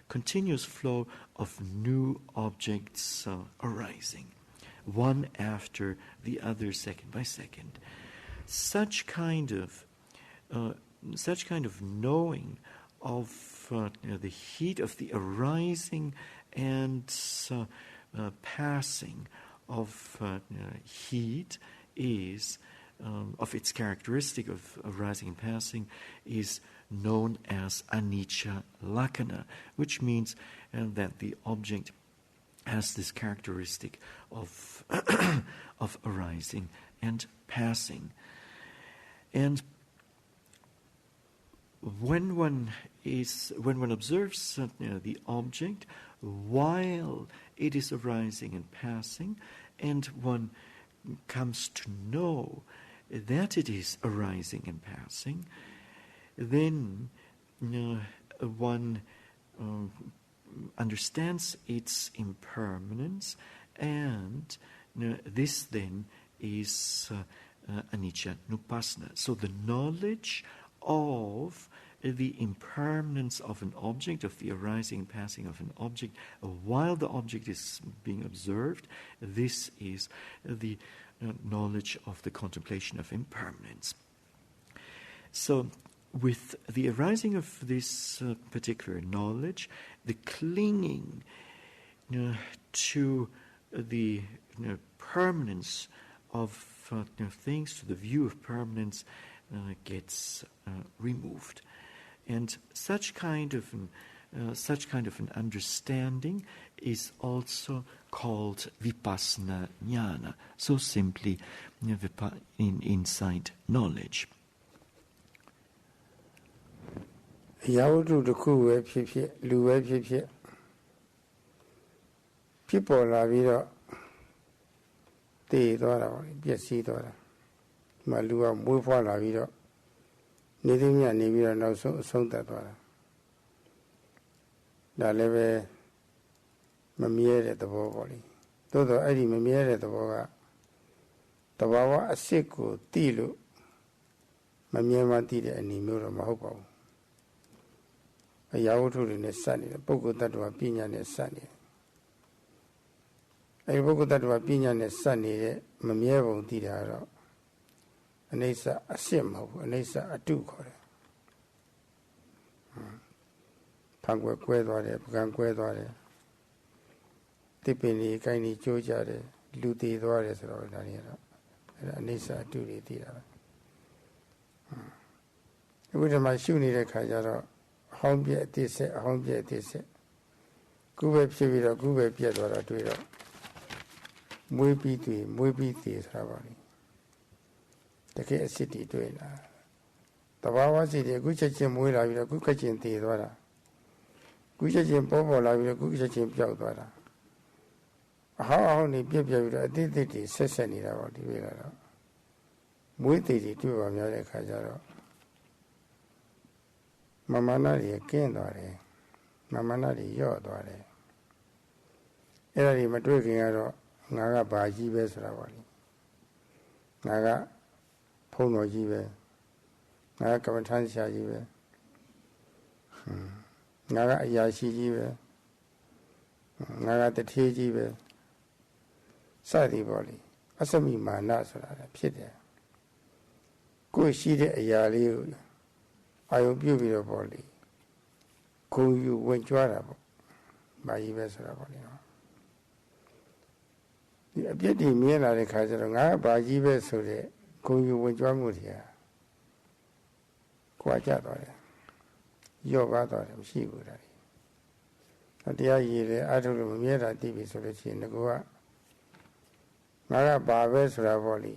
continuous flow of new objects arising, one after the other, second by second. Such kind of knowing of the heat of the arising and passing of heat is, of its characteristic of arising and passing, is known as anicca lakkhana, which means that the object has this characteristic of of arising and passing. And when one observes the object while it is arising and passing, and one comes to know that it is arising and passing, then one understands its impermanence, and this then is anicca Anupassana. So the knowledge of the impermanence of an object, of the arising and passing of an object, while the object is being observed, this is the knowledge of the contemplation of impermanence. So with the arising of this particular knowledge, the clinging to the permanence of things, to the view of permanence, gets removed. And such kind of an understanding is also called Vipassana jnana, so simply insight knowledge. အရာဝတ္ထုတစ်ခုပဲဖြစ်ဖြစ်လူပဲဖြစ်ဖြစ်ဖြစ်ပေါ်လာပြီးတော့တည်သွားတာပေါ့ပျက်စီးသွားတာဒီမှာလူကမွေးဖွားလာပြီးတော့နေသိမြနေပြီးတော့နောက်ဆုံးအဆုံးသတ်သွားတာဒါလည်းပဲမမြဲတဲ့သဘောပေါ့လေသို့တော့အဲ့ဒီမမြဲတဲ့သဘောကတဘာဝအစစ်ကိုသိလို့မမြဲမှသိတဲ့အနေမျိုးတော့မဟုတ်ပါဘူးအရာဝတ္ထုတွေနဲ့စနေတယ်ပုဂ္ဂိုလ်တ attva ပညာနဲ့စနေတယ်အဲဒီပုဂ္ဂိုလ်တ attva ပညာနဲ့စနေတဲ့မမြဲပုံသိတာတော့အနိစ္စအစစ်မဟုတ်ဘူးအနိစ္စအတုခေါ်တယ်ဖန်ကွဲသွားတယ်ပကံကွဲသွားတယ်တိပင်ကြီးကိုင်းကြီးကျိုးကြတယ်လူတည်သွားတယ်ဆိုတော့ဒါတွေကတော့အဲ့ဒါအနိစ္စအတုတွေသိတာပဲအခုဒီမှာရှုနေတဲ့ခါကျတော့အဟောင်းပြည့်အတိဆက်အဟောင်းပြည့်အတိဆက်ခုပဲဖြစ်ပြီးတော့ခုပဲပြည့်သွားတာတွေ့တော့မွေးပြီးတည်ဆိုတာပါလေတကယ်အစစ်တွေတွေ့လာတဘာဝစိတ်တွေအခုချက်ချင်းမွေးလာပြီးတော့ခုချက်ချင်းတည်သွားတာခုချက်ချင်းပေါ်လာပြီးတော့ခုချက်ချင်းပျောက်သွားတာအဟောင်းနေပြည့်ပြီးတော့အတိတ်တွေဆက်နေတာပေါ့ဒီလိုကတော့မွေးတည်တွေတွေ့ပါများတဲ့အခါကျတော့မမနာတွေကကင်းသွားတယ်မမနာတွေယော့သွားတယ်အဲ့ဒါတွေမတွေ့ခင်ကတော့ငါကဘာကြီးပဲဆိုတာပေါ့လေငါကဖုံးတော်ကြီးပဲငါကကမ္မထမ်းဆရာကြီးပဲငါကအရာရှိကြီးပဲငါကတထေးကြီးပဲစသည်ပေါ့လေအစမိမာနဆိုတာဖြစ်တယ်ကိုယ်ရှိတဲ့အရာလေးကိုအာယုပြုပြီးတော့ပေါ့လေဂုံယူဝင်ကြွားတာပေါ့ ဘာကြီးပဲဆိုတာပေါ့လေနော်ဒီအပြစ်တွေမြင်လာတဲ့ခါကျတော့ငါဘာကြီးပဲဆိုတဲ့ဂုဏ်ယူဝင်ကြွားမှုတွေဟာကွာကြသွားတယ်ရော့ပါသွားတယ်မရှိဘူးဒါတွေတရားရည်တယ်အထုလို့မမြဲတာသိပြီဆိုလို့ရှိရင်ငါကဘာပဲဆိုတာပေါ့လေ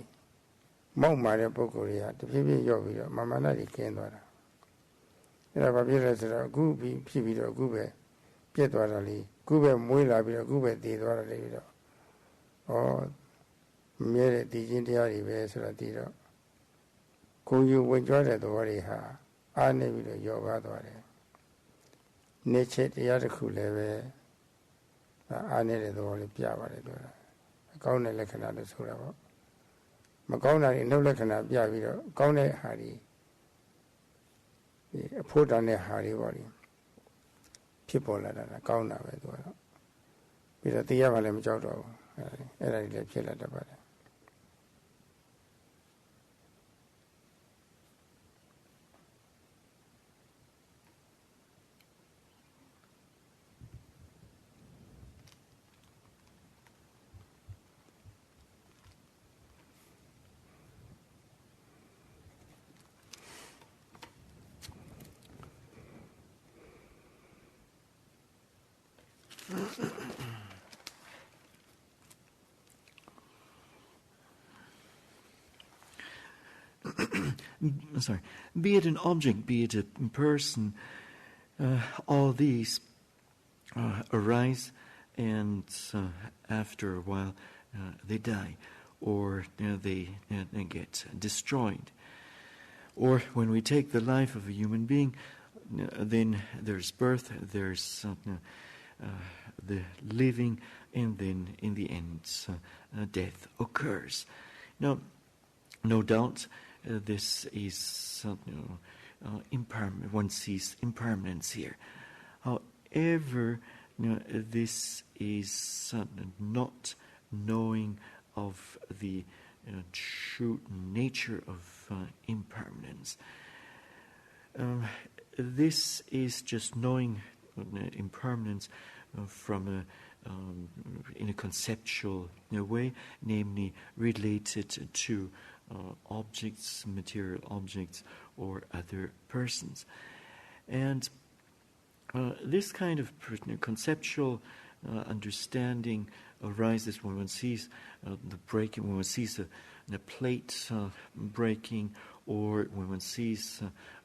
မောက်မာတဲ့ပုဂ္ဂိုလ်တွေကတဖြည်းဖြည်းရော့ပြီးတော့မာမနာတွေကျင်းသွားတာအဲ့ဒါဘာဖြစ်လဲဆိုတော့အခုဖြစ်ပြီးတော့အခုပဲပြက်သွားတာလေအခုပဲမွေးလာပြီးတော့အခုပဲတည်သွားတာလေပြီးတော့ဩမြဲတဲ့တည်ခြင်းတရားတွေပဲဆိုတာတည်တော့ကိုယ်ယူဝင်ကြွတဲ့သဘောတွေဟာအားနေပြီးတော့ရော့ပါသွားတယ်နေချက်တရားတစ်ခုလည်းပဲအားနေတဲ့သဘောလေးပြပါတယ်ပြောတာအကောင်းတဲ့လက္ခဏာလို့ဆိုတာပေါ့မကောင်းတာတွေနှုတ်လက္ခဏာပြပြီးတော့ကောင်းတဲ့ဟာတွေဒီအဖို့တန်တဲ့ဟာတွေပေါ့လေဖြစ်ပေါ်လာတာကောင်းတာပဲသူကတော့ပြီးတော့တရားမှလည်းမကြောက်တော့ဘူးအဲ့ဒါတွေလည်းဖြစ်လာတတ်ပါတယ် Sorry, be it an object, be it a person, all these arise and after a while they die, or they get destroyed. Or when we take the life of a human being, then there's birth, there's the living, and then in the end death occurs. Now, no doubt this is impermanent. One sees impermanence here. However, this is not knowing of the true nature of impermanence. This is just knowing impermanence from in a conceptual way, namely related to objects, material objects, or other persons. And this kind of conceptual understanding arises when one sees the breaking, when one sees a plate breaking, or when one sees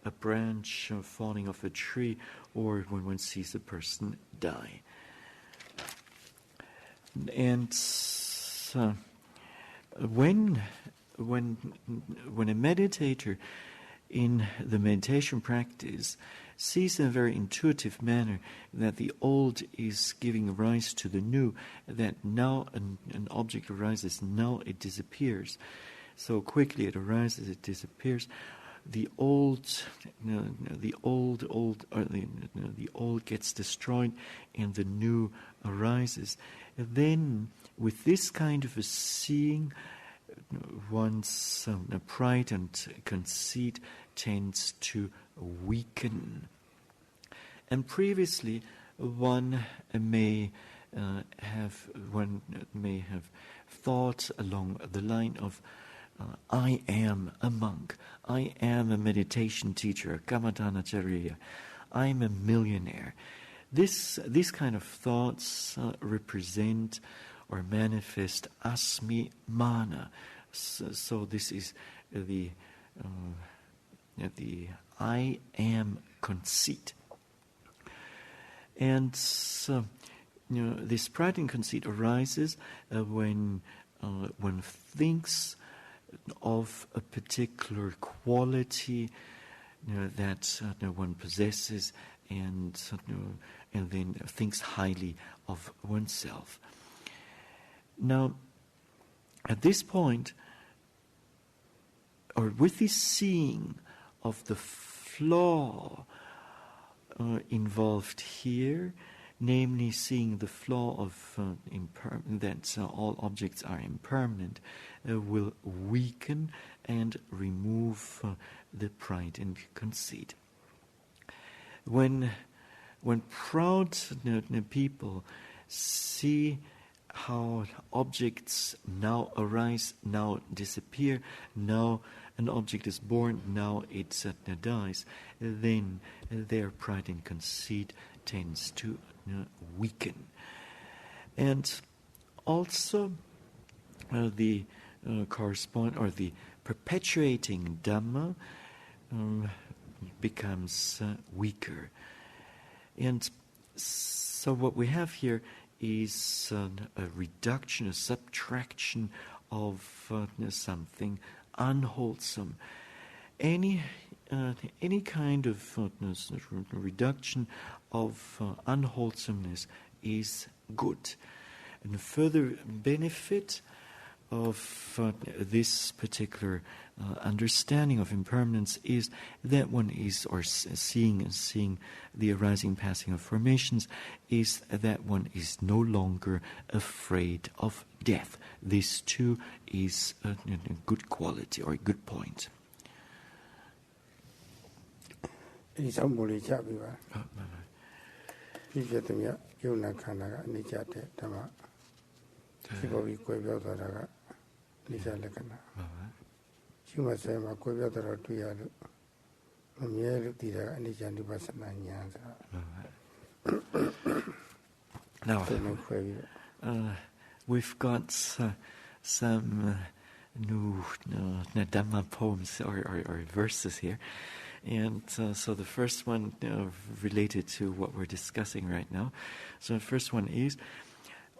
a branch falling off a tree, or when one sees a person die. And when a meditator in the meditation practice sees in a very intuitive manner that the old is giving rise to the new, that now an object arises, now it disappears. So quickly it arises, it disappears. The old gets destroyed, and the new arises. And then, with this kind of a seeing, one's pride and conceit tends to weaken. And previously, one may have thought along the line of, I am a monk, I am a meditation teacher, Kammadhanacharya, I'm a millionaire. These kind of thoughts represent or manifest asmi mana. So this is the I am conceit. And this pride and conceit arises when one thinks of a particular quality that one possesses, and then thinks highly of oneself. Now, at this point, or with this seeing of the flaw involved here, namely seeing the flaw of that all objects are impermanent, will weaken and remove the pride and conceit. When when proud people see how objects now arise, now disappear, now an object is born, now it dies, then their pride and conceit tends to weaken. And also the perpetuating Dhamma becomes weaker. And so what we have here is a reduction, a subtraction of something unwholesome. Any kind of reduction of unwholesomeness is good. And further benefit of this particular understanding of impermanence is that one is, or seeing the arising, passing of formations, is that one is no longer afraid of death. This too is a good quality or a good point. Now, we've got some new Dhamma poems or verses here. And so the first one related to what we're discussing right now. So the first one is,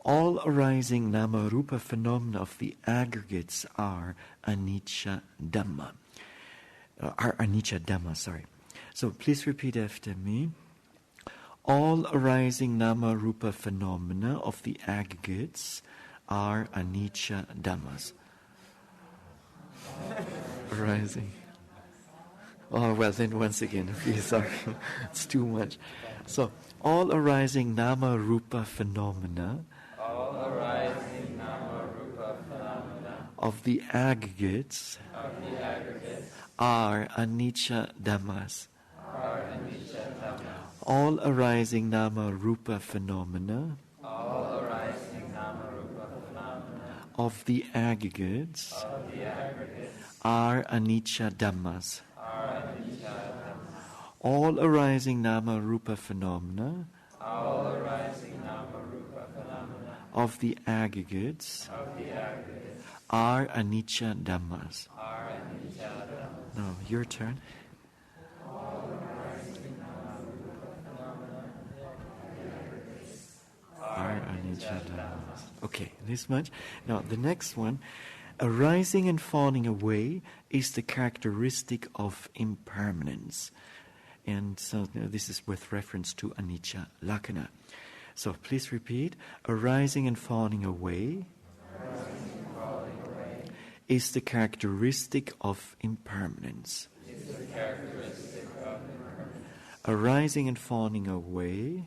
all arising nama-rupa phenomena of the aggregates are anicca Dhamma. So please repeat after me. All arising nama-rupa phenomena of the aggregates are anicca Dhammas. Arising. Oh, well, then once again, please, sorry, it's too much. So, all arising nama-rupa phenomena of the aggregates are anicca Dhammas. All arising nama-rupa phenomena of the aggregates are anicca Dhammas. All arising nama-rupa phenomena of the aggregates are anicca Dhammas. Now, your turn. Are anicca Dhammas. Okay, this much. Now, the next one. Arising and falling away is the characteristic of impermanence. And so this is with reference to anicca lakkhana. So please repeat. Arising and falling away is the characteristic of impermanence. Arising and falling away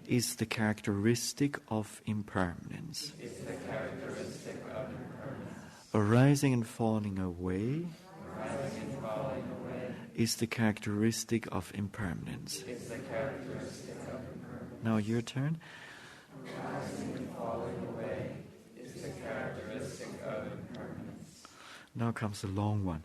is the characteristic of impermanence. Arising and falling away is the characteristic of impermanence. Now your turn. Arising and falling away is the characteristic of impermanence. Now comes a long one.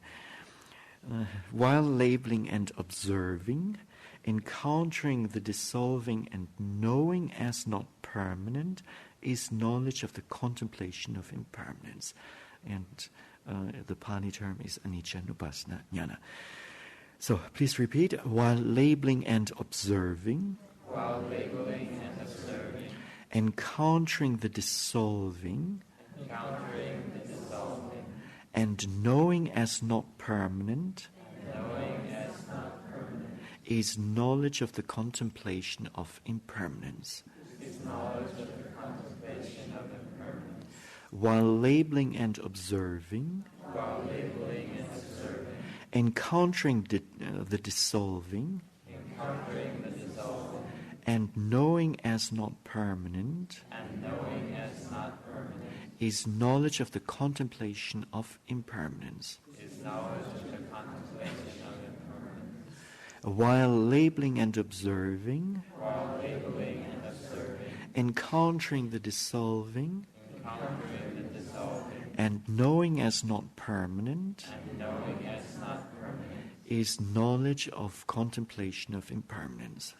While labeling and observing, encountering the dissolving and knowing as not permanent is knowledge of the contemplation of impermanence. And the Pali term is anicca Anupassana jnana. So please repeat. While labeling and observing, encountering the dissolving, and knowing as not permanent, is knowledge of the contemplation of impermanence. While labeling and observing, encountering the dissolving, and knowing as not permanent, is knowledge of the contemplation of impermanence. while labeling and observing, encountering the dissolving, and knowing as not permanent, is knowledge of contemplation of impermanence.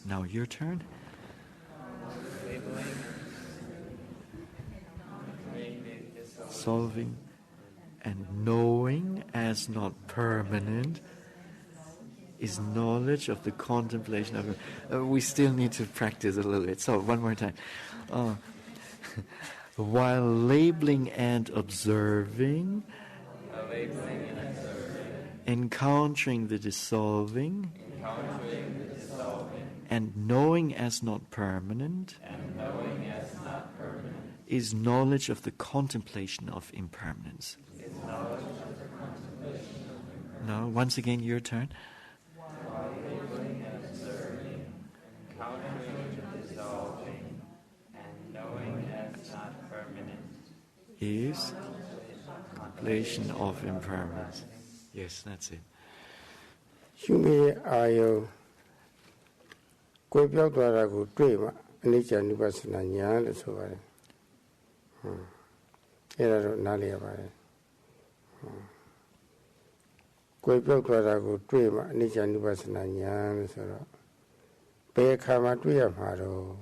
Now your turn. Solving and knowing as not permanent is knowledge of the contemplation of. We still need to practice a little bit. So one more time. While labeling and observing, encountering the dissolving, and knowing as not permanent, is knowledge of the contemplation of impermanence. Now, once again, your turn. Is contemplation of impermanence. Yes, that's it. Shumi ayo koi pyauk twara ko twai ma Anicca Anupassana nya lo so pare. Era ro na le ya pare. Koi pyauk twara ko twai ma Anicca Anupassana nya lo so ro pe kha ma twai ya ma ro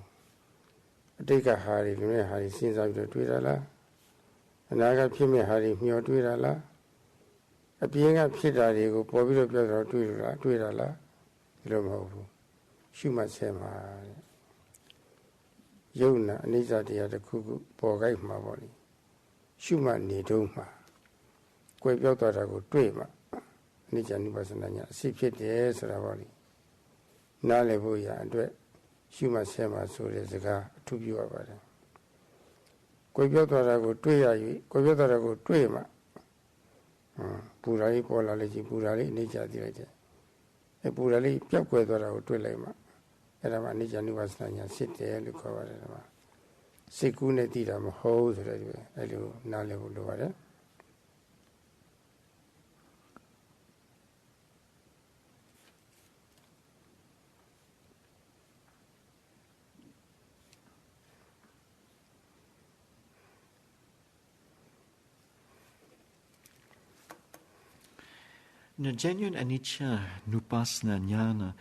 Atikka ha ri lu ne ha ri sin sa pi lo twai da la Anaga phit me ha ri myo twai da la A piyin ka phit da ri ko po pi lo pyauk da twai da la di lo ma ho Shu ma se ma Yau na Aniccaတရားတစ်ခုခုပေါ်ခိုက်မှာပေါ့လေရှုမှတ်နေတော့မှာကိုယ်ပြောက်သွားတာကိုတွေ့မှာAnicca Anupassanaညာအစစ်ဖြစ်တယ်ဆိုတာပေါ့လေနားလည်ဖို့ရအတွက်ရှုမှတ်ဆဲမှာဆိုတဲ့စကားအထူးပြုရပါတယ်ကိုယ်ပြောက်သွားတာကိုတွေ့ရ၍ကိုယ်ပြောက်သွားတာကိုတွေ့မှာပူရာလေးပေါ်လာလေကြီးပူရာလေးAniccaသိလိုက်တယ်အဲပူရာလေးပြောက်ကွယ်သွားတာကိုတွေ့လိုက်မှာအဲ့ဒါမှAnicca Anupassanaညာစစ်တယ်လို့ခေါ်ပါတယ်ဒီမှာစိတ်ကူးနဲ့တည်တာမဟုတ်ဆိုတဲ့အဲ့လိုနားလည်ဖို့လိုပါတယ်Now, genuine Anicca Anupassana jnana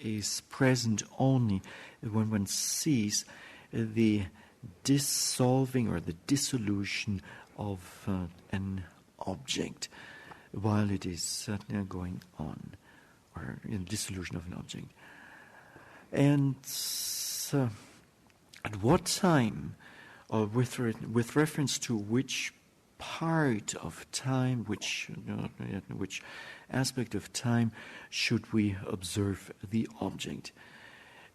is present only when one sees the dissolving or the dissolution of an object while it is going on, or in dissolution of an object. And at what time, or with reference to which part of time, which aspect of time should we observe the object?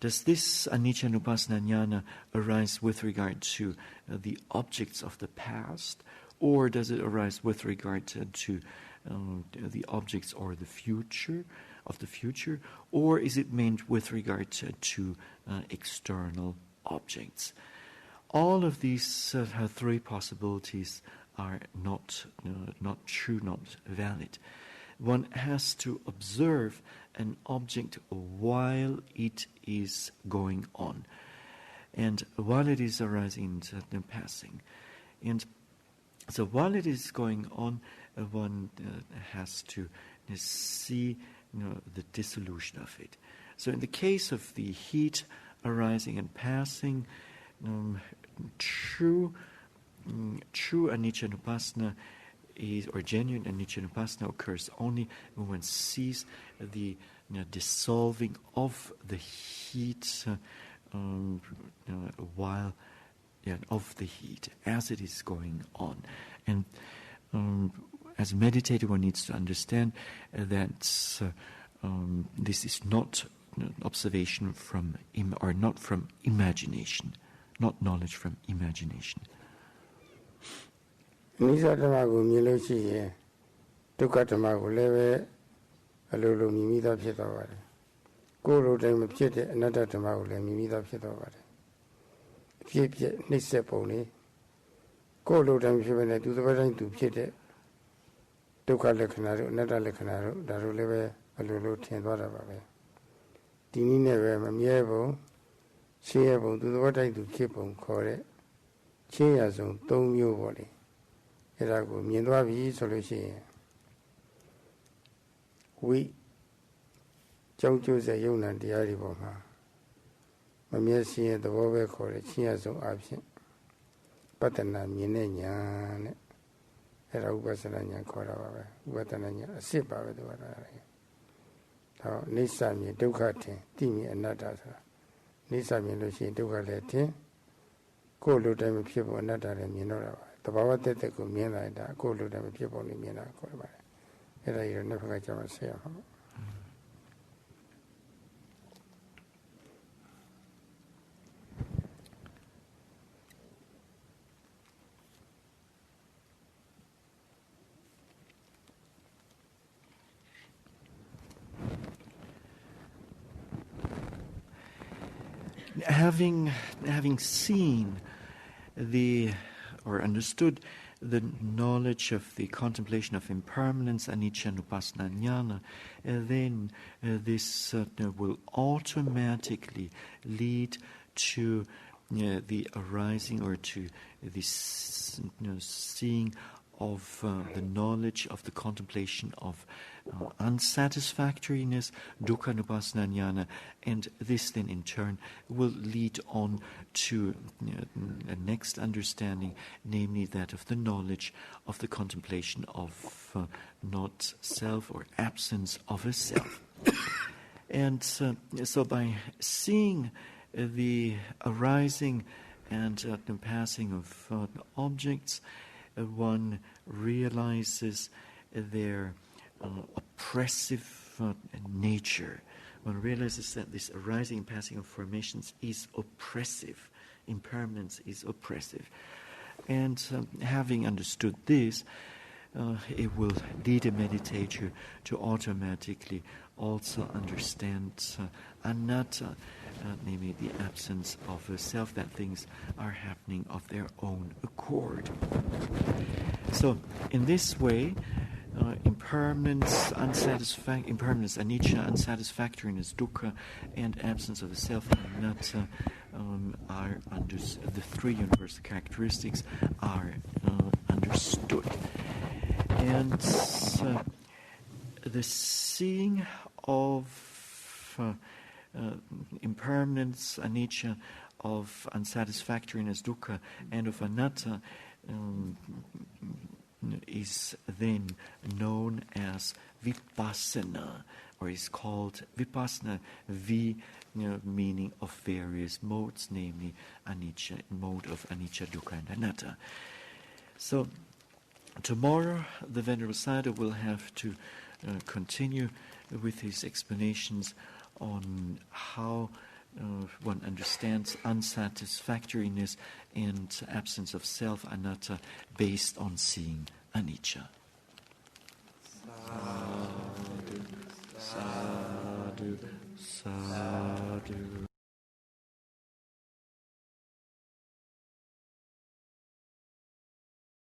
Does this Anicca Anupassana jnana arise with regard to the objects of the past, or does it arise with regard to the objects or the future of the future, or is it meant with regard to external objects? All of these three possibilities are not true, not valid. One has to observe an object while it is going on, and while it is arising and passing. And so while it is going on, one has to see the dissolution of it. So in the case of the heat arising and passing, true Anicca Anupassana or genuine Anicca Anupassana occurs only when one sees the dissolving of the heat while of the heat as it is going on. And as a meditator, one needs to understand that this is not observation from or not from imagination, not knowledge from imagination. နိစ္စဓမ္မကိုမြင်လို့ရှိရင်ဒုက္ခဓမ္မကိုလည်းပဲအလိုလိုမြင်မိသားဖြစ်သွားပါတယ်ကိုယ်လိုတိုင်းမဖြစ်တဲ့အနတ္တဓမ္မကိုလည်းမြင်မိသားဖြစ်သွားပါတယ်အဖြစ်ဖြစ်နှိစ္စပုံလေးကိုယ်လိုတိုင်းဖြစ်ပဲနဲ့သူတစ်ပတ်တိုင်းသူဖြစ်တဲ့ Dukkha Lekkana, Anatta Lekkana, Daruleve, Alulu, Thiendwada Babe. Dini never, Mamiebo, Chiebo, do what I do keep on correct. Chiazon, don't you worry. Erago, Mienduavi solution. We Jojo Zayuna, the Ariboma. Mamia, the Wove correct, Chiazon absent. Patana, Mienyan. Era Upassana Korava, Watananya, Sipa with the water. Now, Nisami, Ducati, Timi, and Natasa. Nisami, Lucy, Ducalete, go to them people, Nata and Minora. The Bavate, the Kumina, go to them people in Mina, Korva. Era, you never got your say. Having seen or understood the knowledge of the contemplation of impermanence, anicca, Anupassana, jnana, then this will automatically lead to the arising or to the seeing of the knowledge of the contemplation of unsatisfactoriness, dukkha, Anupassana, jnana, and this then in turn will lead on to a next understanding, namely that of the knowledge of the contemplation of not self or absence of a self. And so by seeing the arising and the passing of objects, one realizes their oppressive nature. One realizes that this arising and passing of formations is oppressive. Impermanence is oppressive. And having understood this, it will lead a meditator to automatically also understand anatta, namely the absence of a self, that things are happening of their own accord. So, in this way, impermanence, anicca, unsatisfactoriness, dukkha, and absence of the self, anatta, are the three universal characteristics are understood. And the seeing of impermanence, anicca, of unsatisfactoriness, dukkha, and of anatta is then known as Vipassana, or is called Vipassana, meaning of various modes, namely anicca, mode of anicca, dukkha, and anatta. So tomorrow the Venerable Sayadaw will have to continue with his explanations on how one understands unsatisfactoriness and absence of self, anatta, based on seeing anicca. Sadhu, sadhu, sadhu.